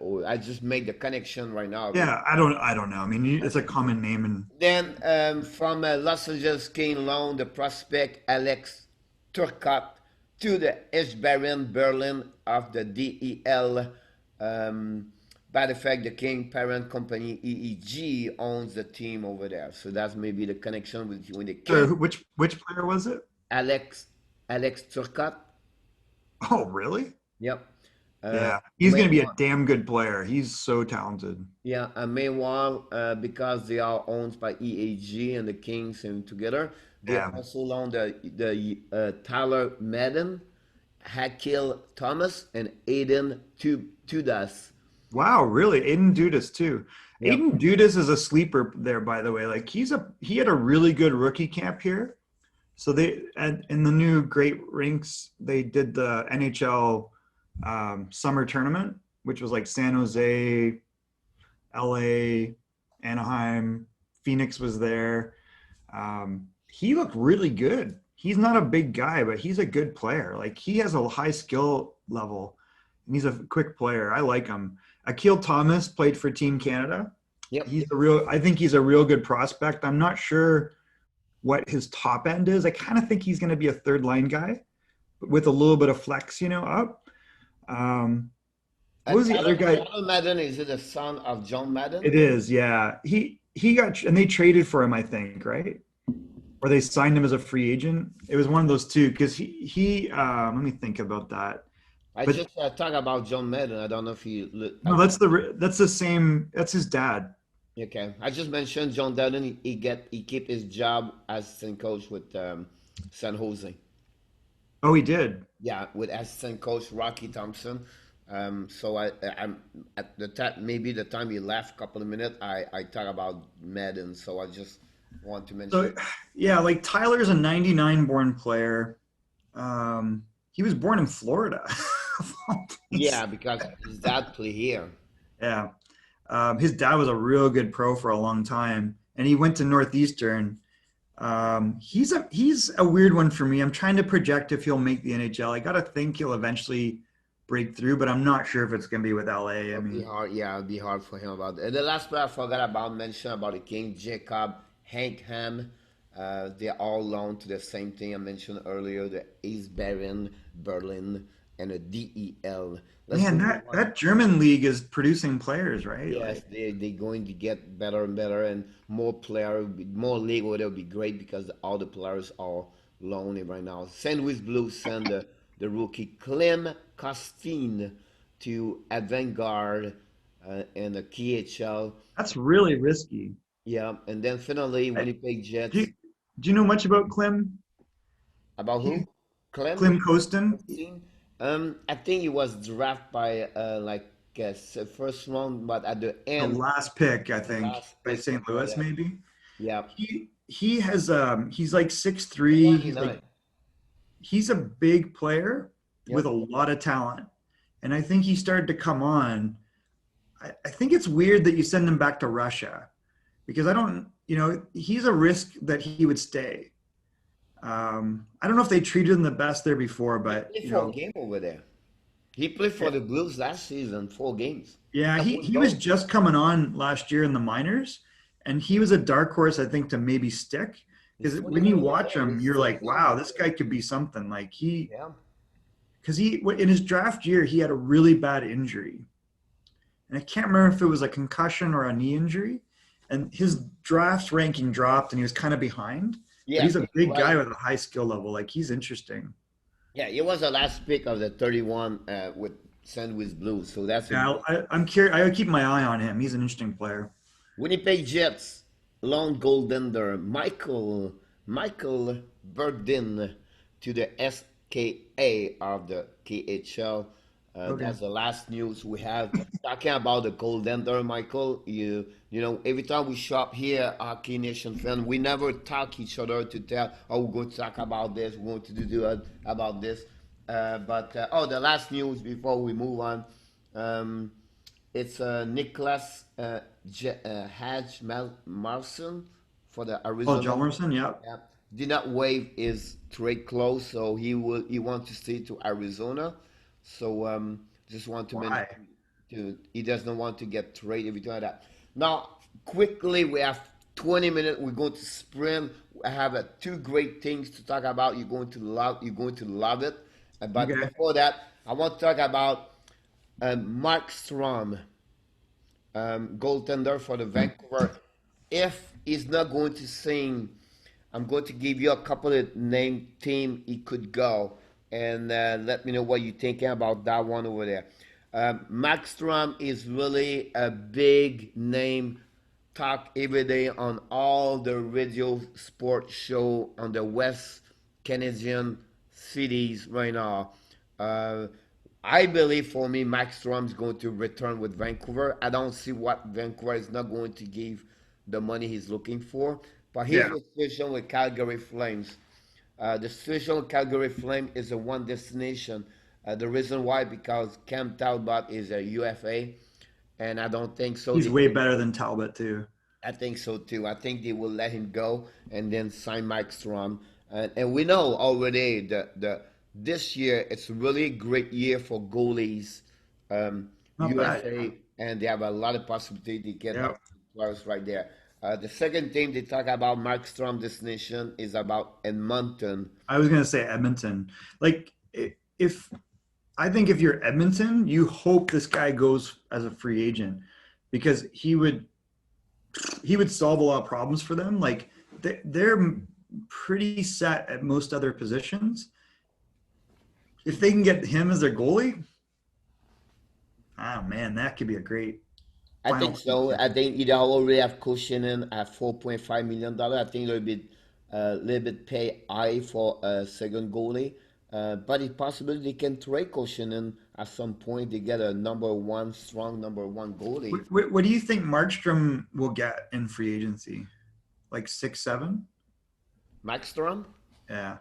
S1: or I just made the connection right now.
S2: Yeah, I don't know. I mean, it's a common name, and
S1: Then from Los Angeles came loan the prospect Alex Turcotte to the Eschbaren Berlin of the DEL. By the fact, the King parent company EEG owns the team over there, so that's maybe the connection with the
S2: so
S1: King.
S2: which player was it?
S1: Alex Alex Turcotte.
S2: Oh, really?
S1: Yep. Uh,
S2: Yeah, he's going to be a damn good player. He's so talented.
S1: Yeah, and meanwhile, because they are owned by EAG and the Kings and together, they
S2: Yeah.
S1: also own the Tyler Madden, Hakil Thomas, and Aiden Tudas.
S2: Wow, really? Aiden Dudas too.
S1: Yep.
S2: Aiden Dudas is a sleeper there, by the way. Like he had a really good rookie camp here. So they and in the new Great Rinks, they did the NHL summer tournament, which was like San Jose, LA, Anaheim, Phoenix was there. He looked really good. He's not a big guy, but he's a good player. Like he has a high skill level, and he's a quick player. I like him. Akil Thomas played for Team Canada.
S1: Yep.
S2: I think he's a real good prospect. I'm not sure what his top end is. I kind of think he's going to be a third line guy with a little bit of flex, up. What was the other guy?
S1: Tyler Madden, is it the son of John Madden?
S2: It is, yeah. He got and they traded for him, I think, right? Or they signed him as a free agent. It was one of those two because he let me think about that.
S1: I
S2: But
S1: just talk about John Madden. I don't know if you.
S2: no, that's the same. That's his dad.
S1: Okay, I just mentioned John Madden. He keep his job as assistant coach with San Jose.
S2: Oh, he did.
S1: Yeah, with assistant coach Rocky Thompson. So I'm at the time, maybe the time he left, couple of minutes, I talk about Madden. So I just want to mention.
S2: So yeah, like Tyler's a '99 born player. He was born in Florida. Of all
S1: Yeah,
S2: places.
S1: because his dad play here.
S2: Yeah. His dad was a real good pro for a long time, and he went to Northeastern. He's a weird one for me. I'm trying to project if he'll make the NHL. I gotta think he'll eventually break through, but I'm not sure if it's gonna be with LA. I
S1: It'll be
S2: mean,
S1: hard. Yeah, it'll be hard for him about that. And the last player I forgot about mention about the King, Jacob Hankham. They all belong to the same thing I mentioned earlier, the East Berlin, and the DEL. Let's
S2: Man,
S1: go
S2: that
S1: on.
S2: that German league is producing players, right?
S1: Yes,
S2: Like,
S1: they're going to get better and better, and more player, more league, would be great because all the players are lonely right now. St. Louis Blues send the rookie Clem Costin to Avant-Garde in the KHL.
S2: that's really risky.
S1: Yeah, and then finally
S2: I-
S1: Winnipeg
S2: Do you,
S1: Jets.
S2: do you know much about Clem?
S1: About
S2: He
S1: who? Clem?
S2: Clem Kostin,
S1: Team. I think he was drafted by first round, but at the
S2: the
S1: end,
S2: last pick, I
S1: the
S2: think,
S1: last
S2: by
S1: pick
S2: St.
S1: for
S2: Louis,
S1: that.
S2: maybe.
S1: Yeah,
S2: Hehe's like 6'3".
S1: '99.
S2: He's a big player with
S1: Yep.
S2: a lot of talent. And I think he started to come on. I think it's weird that you send him back to Russia because I don't, he's a risk that he would stay. I don't know if they treated him the best there before,
S1: He
S2: but
S1: played 4 games over there. He played for the Blues last season, 4 games.
S2: yeah,
S1: That
S2: he
S1: one
S2: he was
S1: goal.
S2: just coming on last year in the minors, and he was a dark horse, I think, to maybe stick.
S1: He's
S2: Because when
S1: 21
S2: you
S1: years
S2: watch
S1: old.
S2: him,
S1: He's
S2: you're
S1: still
S2: like,
S1: young.
S2: wow, this guy could be something. Like
S1: Yeah.
S2: because he in his draft year, he had a really bad injury, and I can't remember if it was a concussion or a knee injury, and his draft ranking dropped, and he was kind of behind. But
S1: Yeah,
S2: he's a
S1: it's
S2: big
S1: right.
S2: guy with a high skill level. Like he's interesting.
S1: Yeah, it was the last pick of the 31 with St. Louis Blues. So that's a
S2: Yeah, I'm curious. I would keep my eye on him. He's an interesting player.
S1: Winnipeg Jets, lone goaltender Michael Burdin to the SKA of the KHL.
S2: Okay.
S1: That's the last news we have. Talking about the goaltender, Michael, every time we shop here, Hockey Nation fan, we never talk each other to tell, oh, we're going to talk about this, we're going to do about this. The last news before we move on. Um, it's Nicholas Hadj Marson for the
S2: Oh,
S1: Arizona.
S2: Jalmerson. Yeah.
S1: Yeah. Did not waive his trade clause, so he wants to stay to Arizona. So just want to mention
S2: Why?
S1: he doesn't want to get traded everything like that. Now quickly we have 20 minutes. We're going to sprint. I have two great things to talk about. You're going to love it. But
S2: Okay.
S1: before that, I want to talk about Markstrom, goaltender for the Vancouver. If he's not going to sing, I'm going to give you a couple of name team he could go, and let me know what you're thinking about that one over there. Markstrom is really a big name, talk every day on all the radio sports show on the West Canadian cities right now. Uh, I believe for me, Max Strom is going to return with Vancouver. I don't see what Vancouver is not going to give the money he's looking for. But here's
S2: Yeah.
S1: the situation with Calgary Flames. The situation with Calgary Flame is a one destination. The reason why, because Cam Talbot is a UFA, and I don't think so.
S2: He's way better than Talbot too.
S1: I think so too. I think they will let him go and then sign Mike Strom. And we know already the this year it's really a great year for goalies,
S2: Not bad. Yeah.
S1: USA, and they have a lot of possibility to get
S2: Yep.
S1: players right there. The second thing they talk about Mark Strom destination is about Edmonton.
S2: I was gonna say Edmonton. Like if I think if you're Edmonton, you hope this guy goes as a free agent because he would solve a lot of problems for them. Like they're pretty set at most other positions. If they can get him as their goalie, oh man, that could be a great
S1: I
S2: final
S1: think so.
S2: piece.
S1: I think they already have cushioning at $4.5 million. I think a little bit pay high for a second goalie, but it's possible they can trade cushioning at some point. They get a number one, strong number one goalie.
S2: What do you think Markstrom will get in free agency? Like 6, 7?
S1: Maxstrom,
S2: Yeah.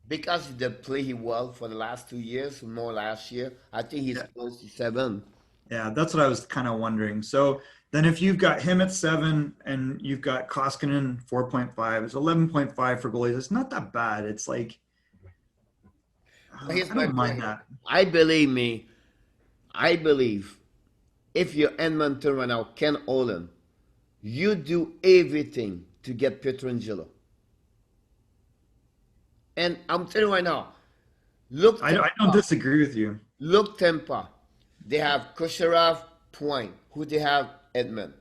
S1: because he did play well for the last 2 years, more last year. I think he's
S2: Yeah.
S1: close to 7.
S2: Yeah, that's what I was kind of wondering. So then if you've got him at 7 and you've got Koskinen 4.5, it's 11.5 for goalies. It's not that bad. It's like
S1: But here's
S2: I
S1: my
S2: don't mind
S1: point.
S2: that.
S1: I believe me. I believe if you're Edmonton right now, Ken Olin, you do everything to get Pietrangelo. And I'm telling you right now, look
S2: I don't
S1: Tampa,
S2: disagree with you.
S1: look Tampa. They have Kucherov, Point. Who they have? Edmund,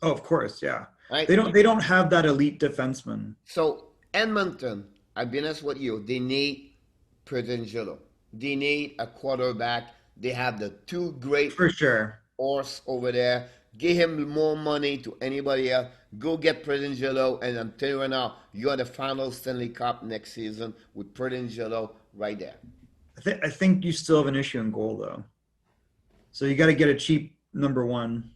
S2: Oh, of course, yeah.
S1: right?
S2: They don't have that elite defenseman
S1: So Edmonton, I'll be honest with you, they need Pedangelo. They need a quarterback. They have the two great
S2: for sure.
S1: horse over there. Give him more money to anybody else. Go get Pedangelo, and I'm telling you right now, you're the final Stanley Cup next season with Pedangelo right there.
S2: I think you still have an issue in goal though. So you got to get a cheap number one.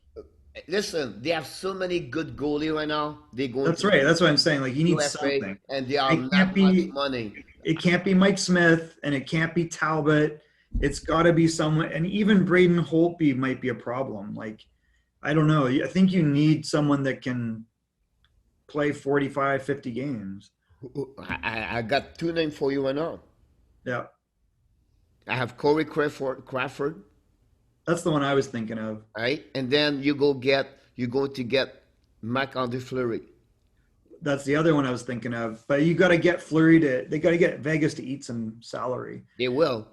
S1: Listen, they have so many good goalie right now. They go
S2: That's
S1: to
S2: right. That's what I'm saying. Like you need
S1: UFA,
S2: something.
S1: and they are
S2: It can't
S1: not much
S2: be
S1: money.
S2: it can't be Mike Smith and it can't be Talbot. It's got to be someone, and even Braden Holtby might be a problem. Like I don't know. I think you need someone that can play 45, 50 games.
S1: I got two names for you right now.
S2: Yeah,
S1: I have Corey Crawford,
S2: that's the one I was thinking of.
S1: right? And then you go to get Marc-André Fleury.
S2: That's the other one I was thinking of. But you got to get Flurry they got to get Vegas to eat some salary,
S1: They will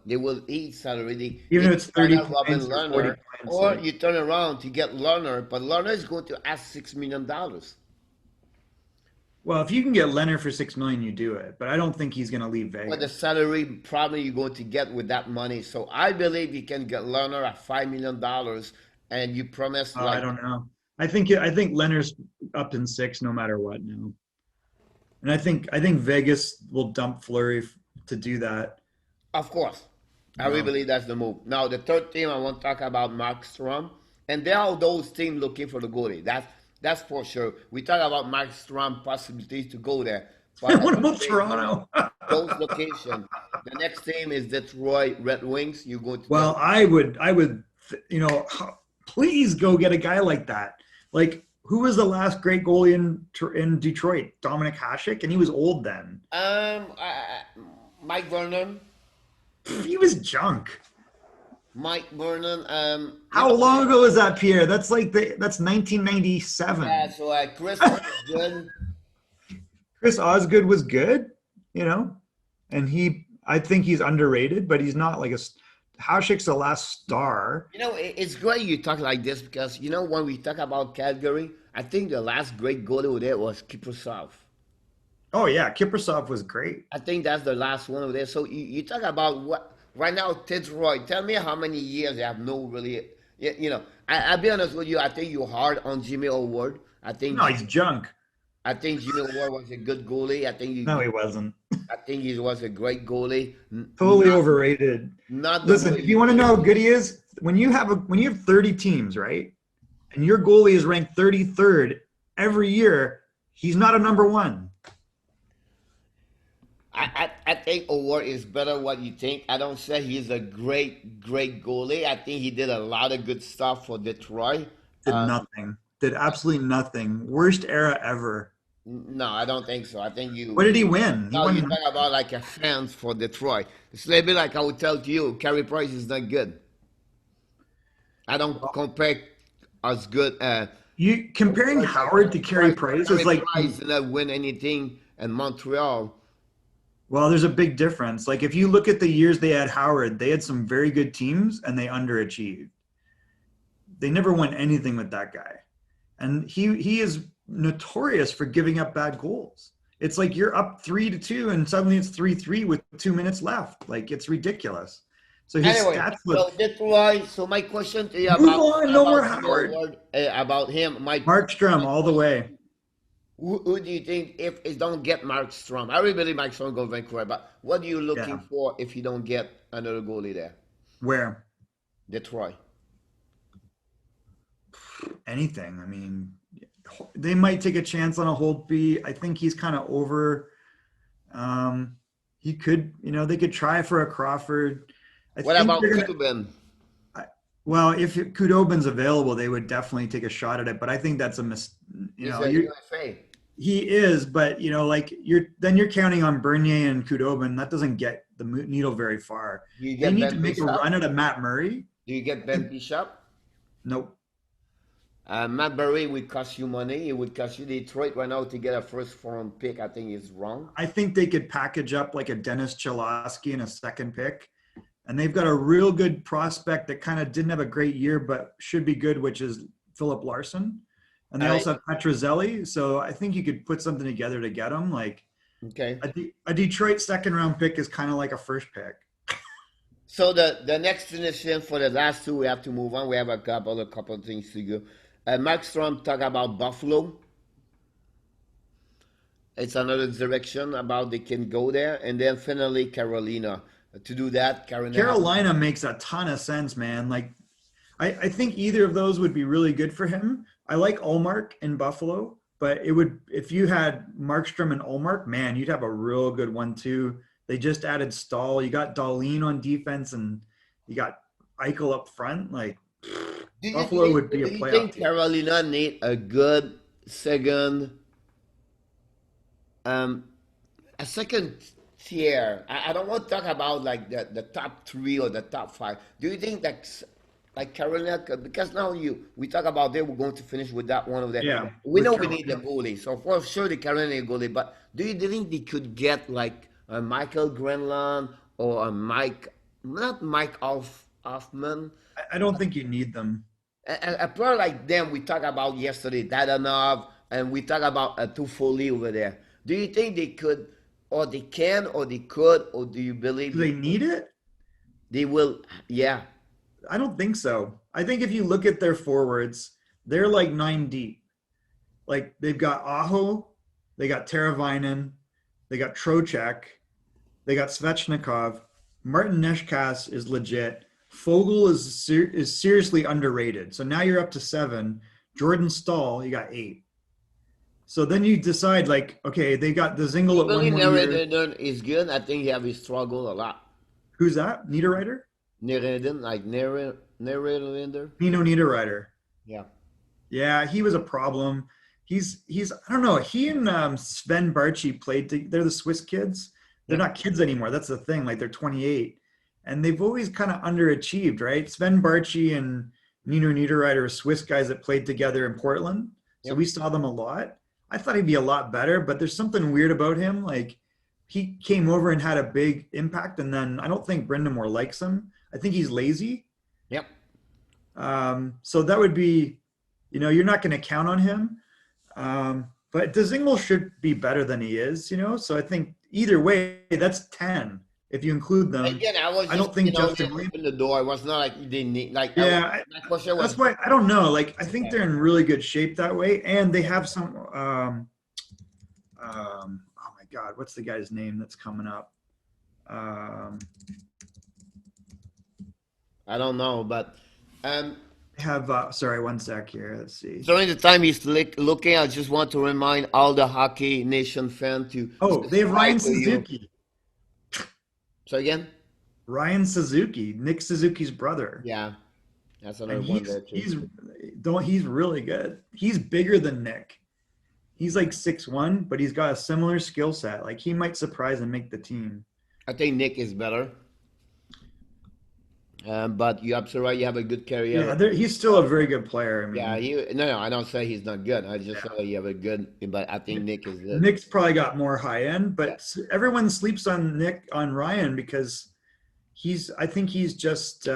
S1: eat salary.
S2: even
S1: They
S2: if it's
S1: find
S2: 30
S1: out Robin
S2: points or 40
S1: Lerner,
S2: points.
S1: or
S2: Like,
S1: you turn around to get Lerner, but Lerner is going to ask $6 million.
S2: well, if you can get Leonard for 6 million, you do it. But I don't think he's going to leave
S1: What the
S2: Vegas.
S1: salary probably you're going to get with that money. So I believe you can get Lerner at $5 million, and you promise
S2: I
S1: like,
S2: don't know. I think Leonard's up in six no matter what now. And I think Vegas will dump Flurry to do that.
S1: of course, I really
S2: Um,
S1: believe that's the move. Now the third team I want to talk about Markstrom, and there are those teams looking for the goalie. That's for sure. We talk about Markstrom possibilities to go there, but at
S2: what
S1: the
S2: about
S1: same time,
S2: Toronto?
S1: those locations. The next team is Detroit Red Wings. You go to them.
S2: Well, I would, please go get a guy like that. Like, who was the last great goalie in Detroit? Dominic Hasek, and he was old then.
S1: Mike Vernon.
S2: He was junk.
S1: Mike Vernon.
S2: How long ago was that, Pierre? That's 1997.
S1: So Chris Osgood.
S2: Chris Osgood was good, you know, and I think he's underrated, but he's not like Hasek's the last star.
S1: It's great you talk like this because when we talk about Calgary, I think the last great goalie over there was Kiprasov.
S2: Oh yeah, Kiprasov was great.
S1: I think that's the last one over there. So you talk about what right now, Roy. Tell me how many years they have no really. I'll be honest with you. I think you're hard on Jimmy O'Ward.
S2: No, he's junk.
S1: I think Jimmy O'Ward was a good goalie.
S2: No, he wasn't.
S1: I think he was a great goalie.
S2: Totally overrated.
S1: Not the
S2: Listen,
S1: way
S2: if you want to know how good he is, when you have 30 teams, right, and your goalie is ranked 33rd every year, he's not a number one.
S1: I think O'Ward is better what you think. I don't say he's a great goalie. I think he did a lot of good stuff for Detroit.
S2: Did nothing. Did absolutely nothing. Worst era ever.
S1: No, I don't think so. I think
S2: What did he win? He
S1: now you
S2: won.
S1: talk about like a fans for Detroit. It's a little bit like I would tell to you, Carey Price is not good. I don't compare as good.
S2: You comparing Howard to Carey Price is like,
S1: Price did not win anything in Montreal.
S2: well, there's a big difference. Like if you look at the years they had Howard, they had some very good teams and they underachieved. They never won anything with that guy. And he is notorious for giving up bad goals. It's like you're up 3-2 and suddenly it's 3-3 with 2 minutes left. Like it's ridiculous. So his
S1: Anyway,
S2: stats
S1: so
S2: look.
S1: Detroit. So my question to you
S2: Move on, no more
S1: Jimmy
S2: Howard.
S1: O'Ward, about him,
S2: Markstrom all the way.
S1: who do you think if he don't get Markstrom? I really believe Markstrom go Vancouver, but what are you looking
S2: Yeah.
S1: for if you don't get another goalie there?
S2: Where?
S1: Detroit.
S2: Anything. I mean, they might take a chance on a Holtby. I think he's kind of over. He could, they could try for a Crawford.
S1: What about Cuban?
S2: Well, if Kudobin's available, they would definitely take a shot at it. But I think that's a
S1: He's a UFA.
S2: he is, but like you're counting on Bernier and Kudobin. That doesn't get the needle very far.
S1: Do you
S2: They
S1: get
S2: need
S1: Ben
S2: to make a
S1: Bishop?
S2: run at a Matt Murray.
S1: Do you get Ben Bishop?
S2: Nope.
S1: Matt Berry would cost you money. It would cost you Detroit right now to get a first round pick. I think is wrong.
S2: I think they could package up like a Dennis Cholowski and a second pick. And they've got a real good prospect that kind of didn't have a great year, but should be good, which is Philip Larson. And they
S1: All right.
S2: also have Petrozelli. So I think you could put something together to get them. Like
S1: Okay.
S2: a Detroit second round pick is kind of like a first pick.
S1: So the next transition for the last two, we have to move on. We have a couple of things to go. Markstrom talk about Buffalo. It's another direction about they can go there, and then finally Carolina. To do that, Carolina have
S2: Carolina makes a ton of sense, man. Like I think either of those would be really good for him. I like Allmark in Buffalo, but it would if you had Markstrom and Allmark, man, you'd have a real good one too. They just added Stahl. You got Darlene on defense, and you got Eichel up front. Like
S1: Do you
S2: Buffalo
S1: think
S2: would be a
S1: do you think
S2: playoff team.
S1: Carolina need a good second um a second tier? I don't want to talk about like the top three or the top five. Do you think that like Carolina because now you we talk about they we're going to finish with that one of them.
S2: Yeah,
S1: We
S2: with
S1: know we need the
S2: Carolina.
S1: goalie, so for sure the Carolina need a goalie. But do you think they could get like a Michael Grenland or a Mike, not Mike Hoffman?
S2: I don't think you need them.
S1: A player like them we talked about yesterday, Dadanov, and we talked about a Tufoli over there. Do you think they could, or they can, or they could, or do you believe
S2: Do they need it?
S1: they will? Yeah,
S2: I don't think so. I think if you look at their forwards, they're like nine deep. Like they've got Aho, they got Teravainen, they got Trocheck, they got Svechnikov. Martin Neshkas is legit. Fogel is seriously underrated. So now you're up to seven. Jordan Stahl, you got eight. So then you decide like, okay, they got the
S1: you
S2: Zingle at one
S1: believe
S2: more year.
S1: Nereden is good. I think he have his struggle a lot.
S2: Who's that? Niederreiter?
S1: Nereden, like Nereden,
S2: Nino Niederreiter.
S1: yeah.
S2: Yeah, he was a problem. He's I don't know. He and Sven Barchi they're the Swiss kids. They're
S1: Yep.
S2: not kids anymore. That's the thing. Like they're 28, and they've always kind of underachieved, right? Sven Barchi and Nino Niederreiter are Swiss guys that played together in Portland, so
S1: Yep.
S2: we saw them a lot. I thought he'd be a lot better, but there's something weird about him. Like he came over and had a big impact, and then I don't think Brindamore likes him. I think he's lazy.
S1: Yep.
S2: So that would be, you're not going to count on him. But Dzingel should be better than he is, So I think either way, that's 10 if you include them.
S1: Again, I was
S2: I
S1: just
S2: don't think
S1: on
S2: Justin
S1: there,
S2: Williams.
S1: open the door. It was not like they need like
S2: Yeah,
S1: my question
S2: that's
S1: was
S2: why I don't know. Like I think
S1: yeah.
S2: they're in really good shape that way, and they have some. Oh my God, what's the guy's name that's coming up? Um,
S1: I don't know, but um
S2: have sorry, one sec here. Let's see.
S1: during the time he's looking, I just want to remind all the Hockey Nation fans to
S2: Oh, they have Ryan
S1: subscribe to you.
S2: Suzuki.
S1: So again,
S2: Ryan Suzuki, Nick Suzuki's brother.
S1: yeah, that's another
S2: And
S1: one there too.
S2: he's really good. He's bigger than Nick. He's like 6'1", but he's got a similar skill set. Like he might surprise and make the team.
S1: I think Nick is better, but you're absolutely right. You have a good career.
S2: Yeah, he's still a very good player. I
S1: Yeah,
S2: mean,
S1: no, I don't say he's not good. I just say you have a good, but I think Nick is good.
S2: Nick's probably got more high end,
S1: Yeah.
S2: but everyone sleeps on Ryan because I think he's just
S1: He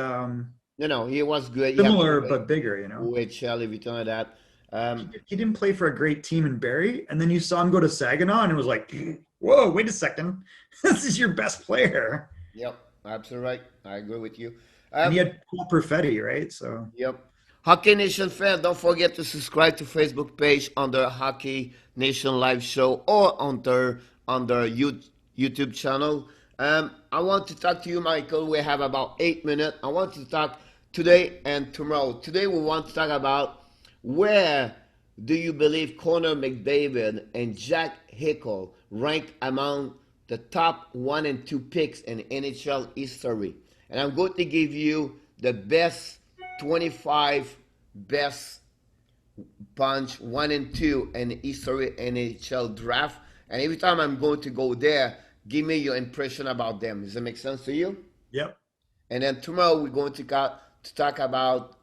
S1: was good. Yeah,
S2: similar but bigger,
S1: OHL, if you tell me that. Um,
S2: He didn't play for a great team in Barrie, and then you saw him go to Saginaw, and it was like, whoa, wait a second, this is your best player.
S1: yep, absolutely right. I agree with you.
S2: And he had Paul Perfetti, right? So
S1: Yep. Hockey Nation fan, don't forget to subscribe to Facebook page under Hockey Nation Live Show or under YouTube channel. I want to talk to you, Michael. We have about 8 minutes. I want to talk today and tomorrow. Today we want to talk about where do you believe Connor McDavid and Jack Hickle rank among the top 1 and 2 picks in NHL history? And I'm going to give you the best 25 best bunch 1 and 2 in history NHL draft. And every time I'm going to go there, give me your impression about them. Does that make sense to you?
S2: yep.
S1: And then tomorrow we're going to talk about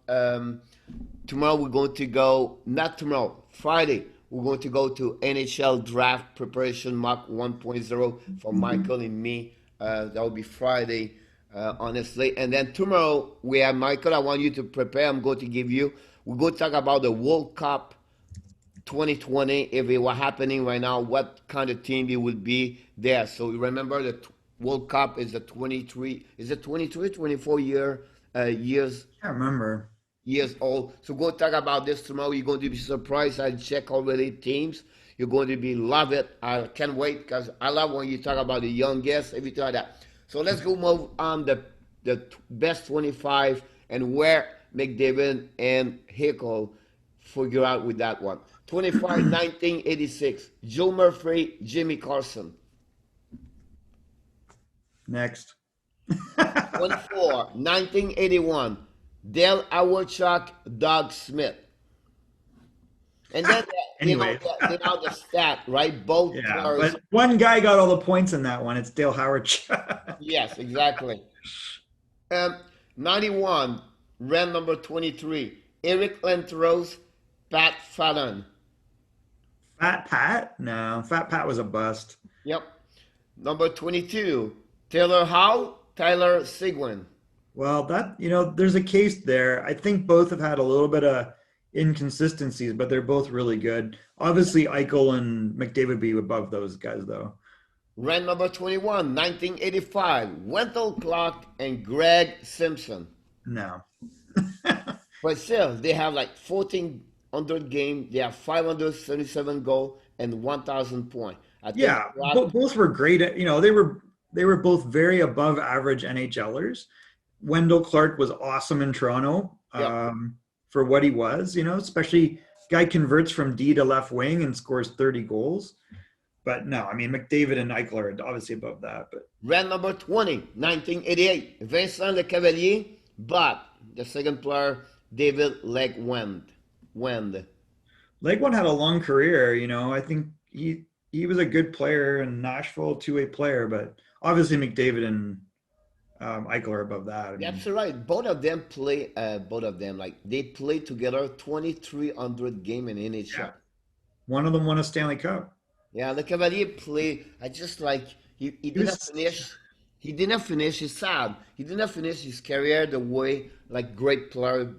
S1: Tomorrow we're going to go, not tomorrow, Friday, we're going to go to NHL Draft Preparation Mock 1.0 for Michael and me. That will be Friday, honestly. And then tomorrow we have Michael. I want you to prepare. I'm going to give you, we're going to talk about the World Cup 2020, if it were happening right now, what kind of team it would be there. So remember the World Cup is a 23, is it 23, 24 years
S2: I remember.
S1: years old. So go talk about this tomorrow. You're going to be surprised. I check already teams. You're going to be love it. I can't wait because I love when you talk about the youngest, everything like that. So let's go move on the best 25 and where McDavid and Hickle figure out with that one. 25, 1986. Joe Murphy, Jimmy Carson.
S2: Next.
S1: 24, 1981. Dale Awachuk, Doug Smith. And then,
S2: Anyways.
S1: they know the stat, right? Both
S2: Yeah,
S1: players.
S2: but one guy got all the points in that one. It's Dale Howard.
S1: Yes, exactly. 91, round number 23. Eric Lentros, Pat Fallon.
S2: Fat Pat? No, Fat Pat was a bust.
S1: Yep. Number 22, Taylor Howe, Tyler Seguin.
S2: Well, there's a case there. I think both have had a little bit of inconsistencies, but they're both really good. Obviously, Eichel and McDavid be above those guys, though.
S1: Round number 21, 1985. Wendell Clark and Greg Simpson.
S2: No.
S1: But still, they have like 1,400 games. They have 577 goals and 1,000 points. I think
S2: Yeah, both were great. They were both very above average NHLers. Wendell Clark was awesome in Toronto
S1: yeah.
S2: for what he was. Especially guy converts from D to left wing and scores 30 goals. But no, I mean McDavid and Eichel are obviously above that. But
S1: Round number 20, 1988. Vincent Lecavalier, but the second player, David Legwand.
S2: Legwand had a long career. I think he was a good player in Nashville, two-way player. But obviously McDavid and Eichel are above that. I mean,
S1: That's right. Both of them play. Both of them they play together 2,300 game in
S2: yeah,
S1: NHL.
S2: one of them won a Stanley Cup.
S1: Yeah, the Cavalier play. I just like he
S2: He
S1: didn't
S2: was,
S1: finish. He didn't finish. It's sad. He didn't finish his career the way like great player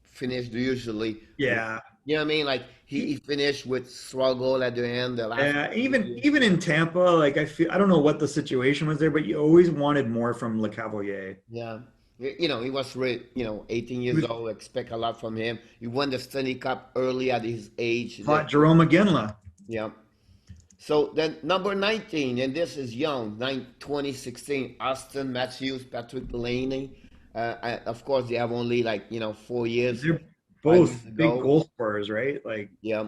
S1: finished usually.
S2: yeah,
S1: You know what I mean? Like he finished with struggle at the end. The last.
S2: yeah. Even in Tampa, like I don't know what the situation was there, but you always wanted more from Le Cavalier.
S1: Yeah. He was really, 18
S2: He
S1: years
S2: was
S1: old. Expect a lot from him. He won the Stanley Cup early at his age.
S2: fought Jerome McGinley.
S1: Yeah. So then number 19, and this is young, 2016, Austin Matthews, Patrick Laney. Of course, they have only 4 years,
S2: They're
S1: 5 years
S2: both big
S1: ago.
S2: goal scorers, right? Like
S1: Yeah.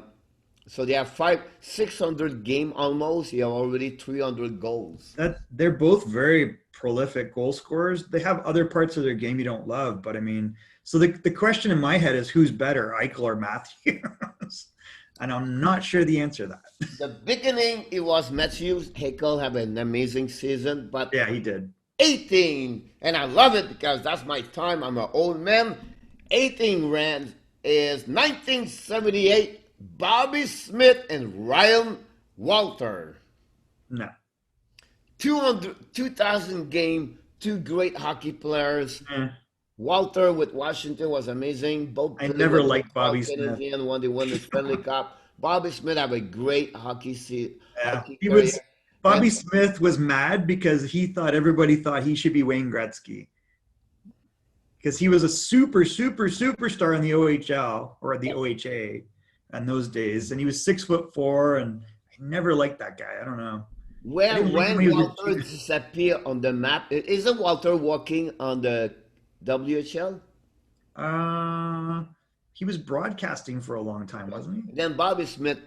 S1: So they have 600 game almost. They have already 300 goals.
S2: that. They're both very prolific goal scorers. They have other parts of their game you don't love, but I mean, so the question in my head is who's better, Eichel or Matthews? And I'm not sure the answer to that.
S1: The beginning, it was Matthews. Haeckel have an amazing season, but
S2: Yeah, he did.
S1: 18, and I love it because that's my time. I'm an old man. 18 rand is 1978. Bobby Smith and Ryan Walter.
S2: No.
S1: 2,000 game, two great hockey players.
S2: Eh,
S1: Walter with Washington was amazing. Both
S2: I
S1: played
S2: never
S1: with the
S2: liked Bobby
S1: Montreal
S2: Smith.
S1: Canadiens when they won the Stanley Cup. Bobby Smith have a great
S2: Yeah,
S1: hockey
S2: he
S1: career.
S2: was.
S1: And
S2: Bobby Smith was mad because everybody thought he should be Wayne Gretzky because he was a superstar in the OHL or the OHA in those days, and he was 6'4", and I never liked that guy. I don't know. I
S1: when
S2: didn't like him
S1: when
S2: when he was
S1: Walter disappeared on the map, isn't Walter walking on the WHL?
S2: he was broadcasting for a long time, wasn't he?
S1: Then Bobby Smith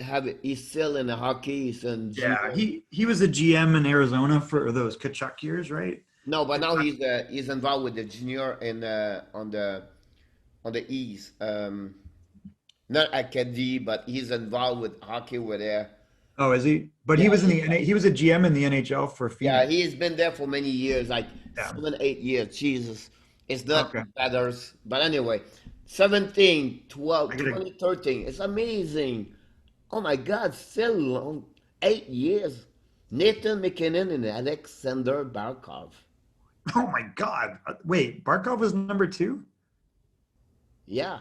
S1: he's still in the hockey. He's in
S2: Yeah,
S1: junior.
S2: he was a GM in Arizona for those Kachuk years, right?
S1: No, but now he's involved with the junior in on the East. Not Acadie, but he's involved with hockey with there.
S2: Oh, is he? But he
S1: Yeah,
S2: was he was a GM in the NHL for
S1: yeah,
S2: Phoenix.
S1: he's been there for many years, like
S2: Yeah.
S1: 7, 8 years. Jesus, it's not
S2: Okay.
S1: matters. But anyway, 17,
S2: I
S1: 12,
S2: gotta.
S1: 20, 13. It's amazing. Oh my God, still long. 8 years. Nathan McKinnon and Alexander Barkov.
S2: Oh my God! Wait, Barkov was number two.
S1: Yeah,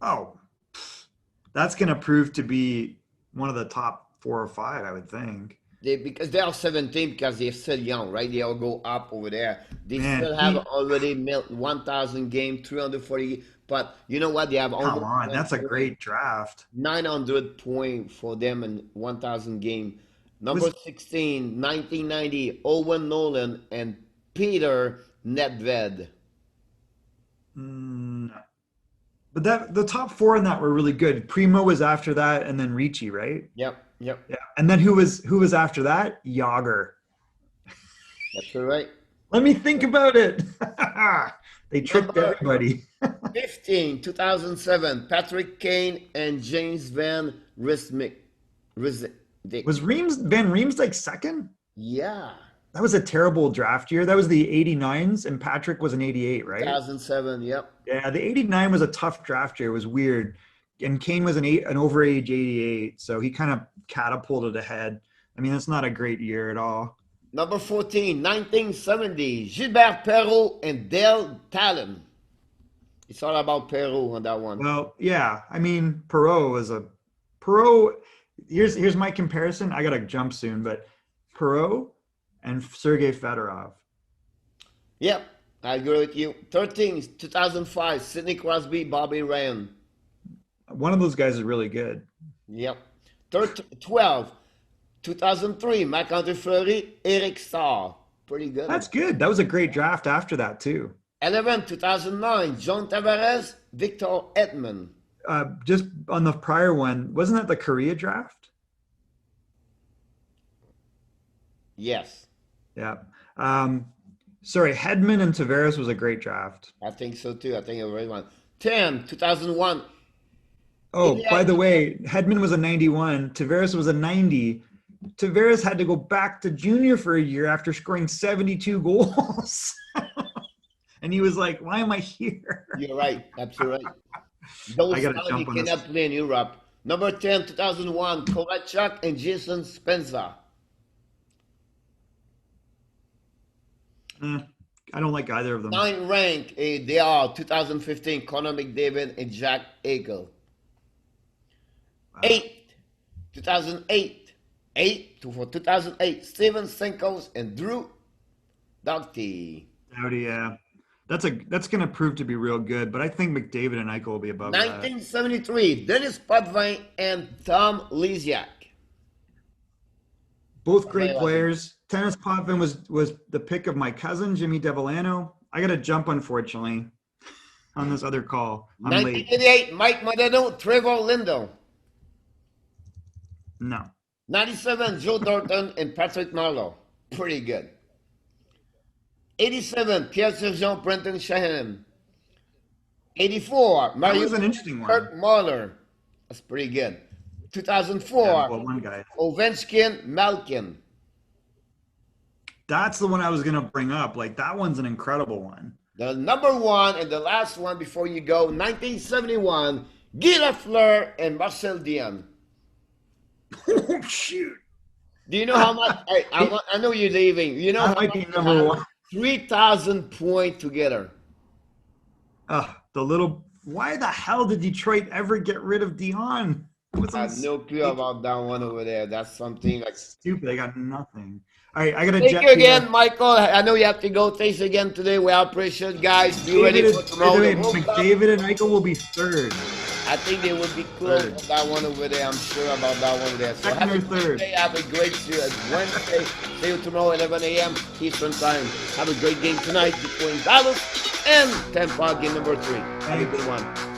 S2: Oh, that's gonna prove to be one of the top four or five, I would think.
S1: because they are 17 because they're still young, right? They all go up over there. They
S2: Man,
S1: still have
S2: he.
S1: already 1,000 game, 340. But you know what? They have
S2: Come
S1: almost
S2: on,
S1: one
S2: that's a
S1: point,
S2: great draft.
S1: 900 point for them in 1,000 game. Number
S2: Was
S1: 16, 1990, Owen Nolan and Peter Nedved.
S2: mm, but that the top four in that were really good. Primo was after that, and then Ricci, right?
S1: Yep, yep.
S2: Yeah. And then who was after that? Yager.
S1: That's all right.
S2: Let me think about it. They tricked
S1: Number
S2: everybody.
S1: 15, 2007, Patrick Kane and James Van Riesmick. Riesdick.
S2: Was Reams Van Reams like second?
S1: Yeah,
S2: That was a terrible draft year. That was the 89s, and Patrick was an 88, right?
S1: 2007, yep.
S2: Yeah, the 89 was a tough draft year. It was weird. And Kane was an overage 88, so he kind of catapulted ahead. I mean, that's not a great year at all.
S1: Number 14, 1970, Gilbert Perrault and Dale Talon. It's all about Perrault on that one.
S2: Well, yeah. I mean, Perot. Here's my comparison. I gotta jump soon, but Perot and Sergei Fedorov.
S1: Yep, I agree with you. 13, 2005, Sidney Crosby, Bobby Ryan.
S2: One of those guys is really good.
S1: Yep. 12, 2003, Marc-Andre Fleury, Eric Starr. Pretty good.
S2: That's good. That was a great draft after that too.
S1: 11, 2009, John Tavares, Victor Edmond.
S2: Just on the prior one, wasn't that the Korea draft?
S1: Yes,
S2: Yeah. Sorry, Hedman and Tavares was a great draft.
S1: I think so too. I think I read one. 10, 2001,
S2: Oh, by
S1: Ilya.
S2: the way, Hedman was a 91. Tavares was a 90. Tavares had to go back to junior for a year after scoring 72 goals. And he was like, why am I here?
S1: You're right. Absolutely right.
S2: I
S1: Those
S2: got to
S1: guys you
S2: jump on this.
S1: cannot play in Europe. Number 10, 2001, Kovalchuk and Jason Spencer.
S2: I don't like either of them.
S1: 9 rank, they are 2015, Connor McDavid and Jack Eichel.
S2: Wow.
S1: 8, 2008, for 2008, Steven Stamkos and Drew Doughty.
S2: Doughty, yeah. That's going to prove to be real good, but I think McDavid and Eichel will be above that.
S1: 1973, Dennis Potvin and Tom Lisiak.
S2: Both great players. Tennis Potvin was the pick of my cousin, Jimmy Devellano. I got to jump, unfortunately, on this other call. I'm late.
S1: 1988, Mike Modeno, Trevor Lindo.
S2: No.
S1: 97, Joe Thornton and Patrick Marleau. Pretty good. 87, Pierre Sergent, Brenton Shanahan. 84,
S2: That
S1: Mario
S2: was an interesting
S1: Kurt
S2: one.
S1: Mahler. That's pretty good. 2004,
S2: Yeah, well, one guy.
S1: Ovechkin, Malkin.
S2: That's the one I was going to bring up. Like, that one's an incredible one.
S1: The number one and the last one before you go, 1971, Guy Lafleur and Marcel Dion.
S2: Oh, shoot.
S1: Do you know how much? I know you're leaving. You know
S2: That
S1: how
S2: might be
S1: much
S2: number one.
S1: 3,000 points together.
S2: Why the hell did Detroit ever get rid of Dion?
S1: I have no clue about that one over there. That's something like.
S2: Stupid. I got nothing. All right, I got to
S1: Thank you again, Michael. I know you have to go. Thanks again today. We appreciate it, guys. Be ready for tomorrow.
S2: McDavid and Eichel will be third.
S1: I think they would be close on that one over there. I'm sure about that one over there. So
S2: Second
S1: have a
S2: or
S1: great
S2: third.
S1: day. Have a great Wednesday. See you tomorrow, 11 a.m. Eastern Time. Have a great game tonight between Dallas and Tampa, game number 3. Have a good one.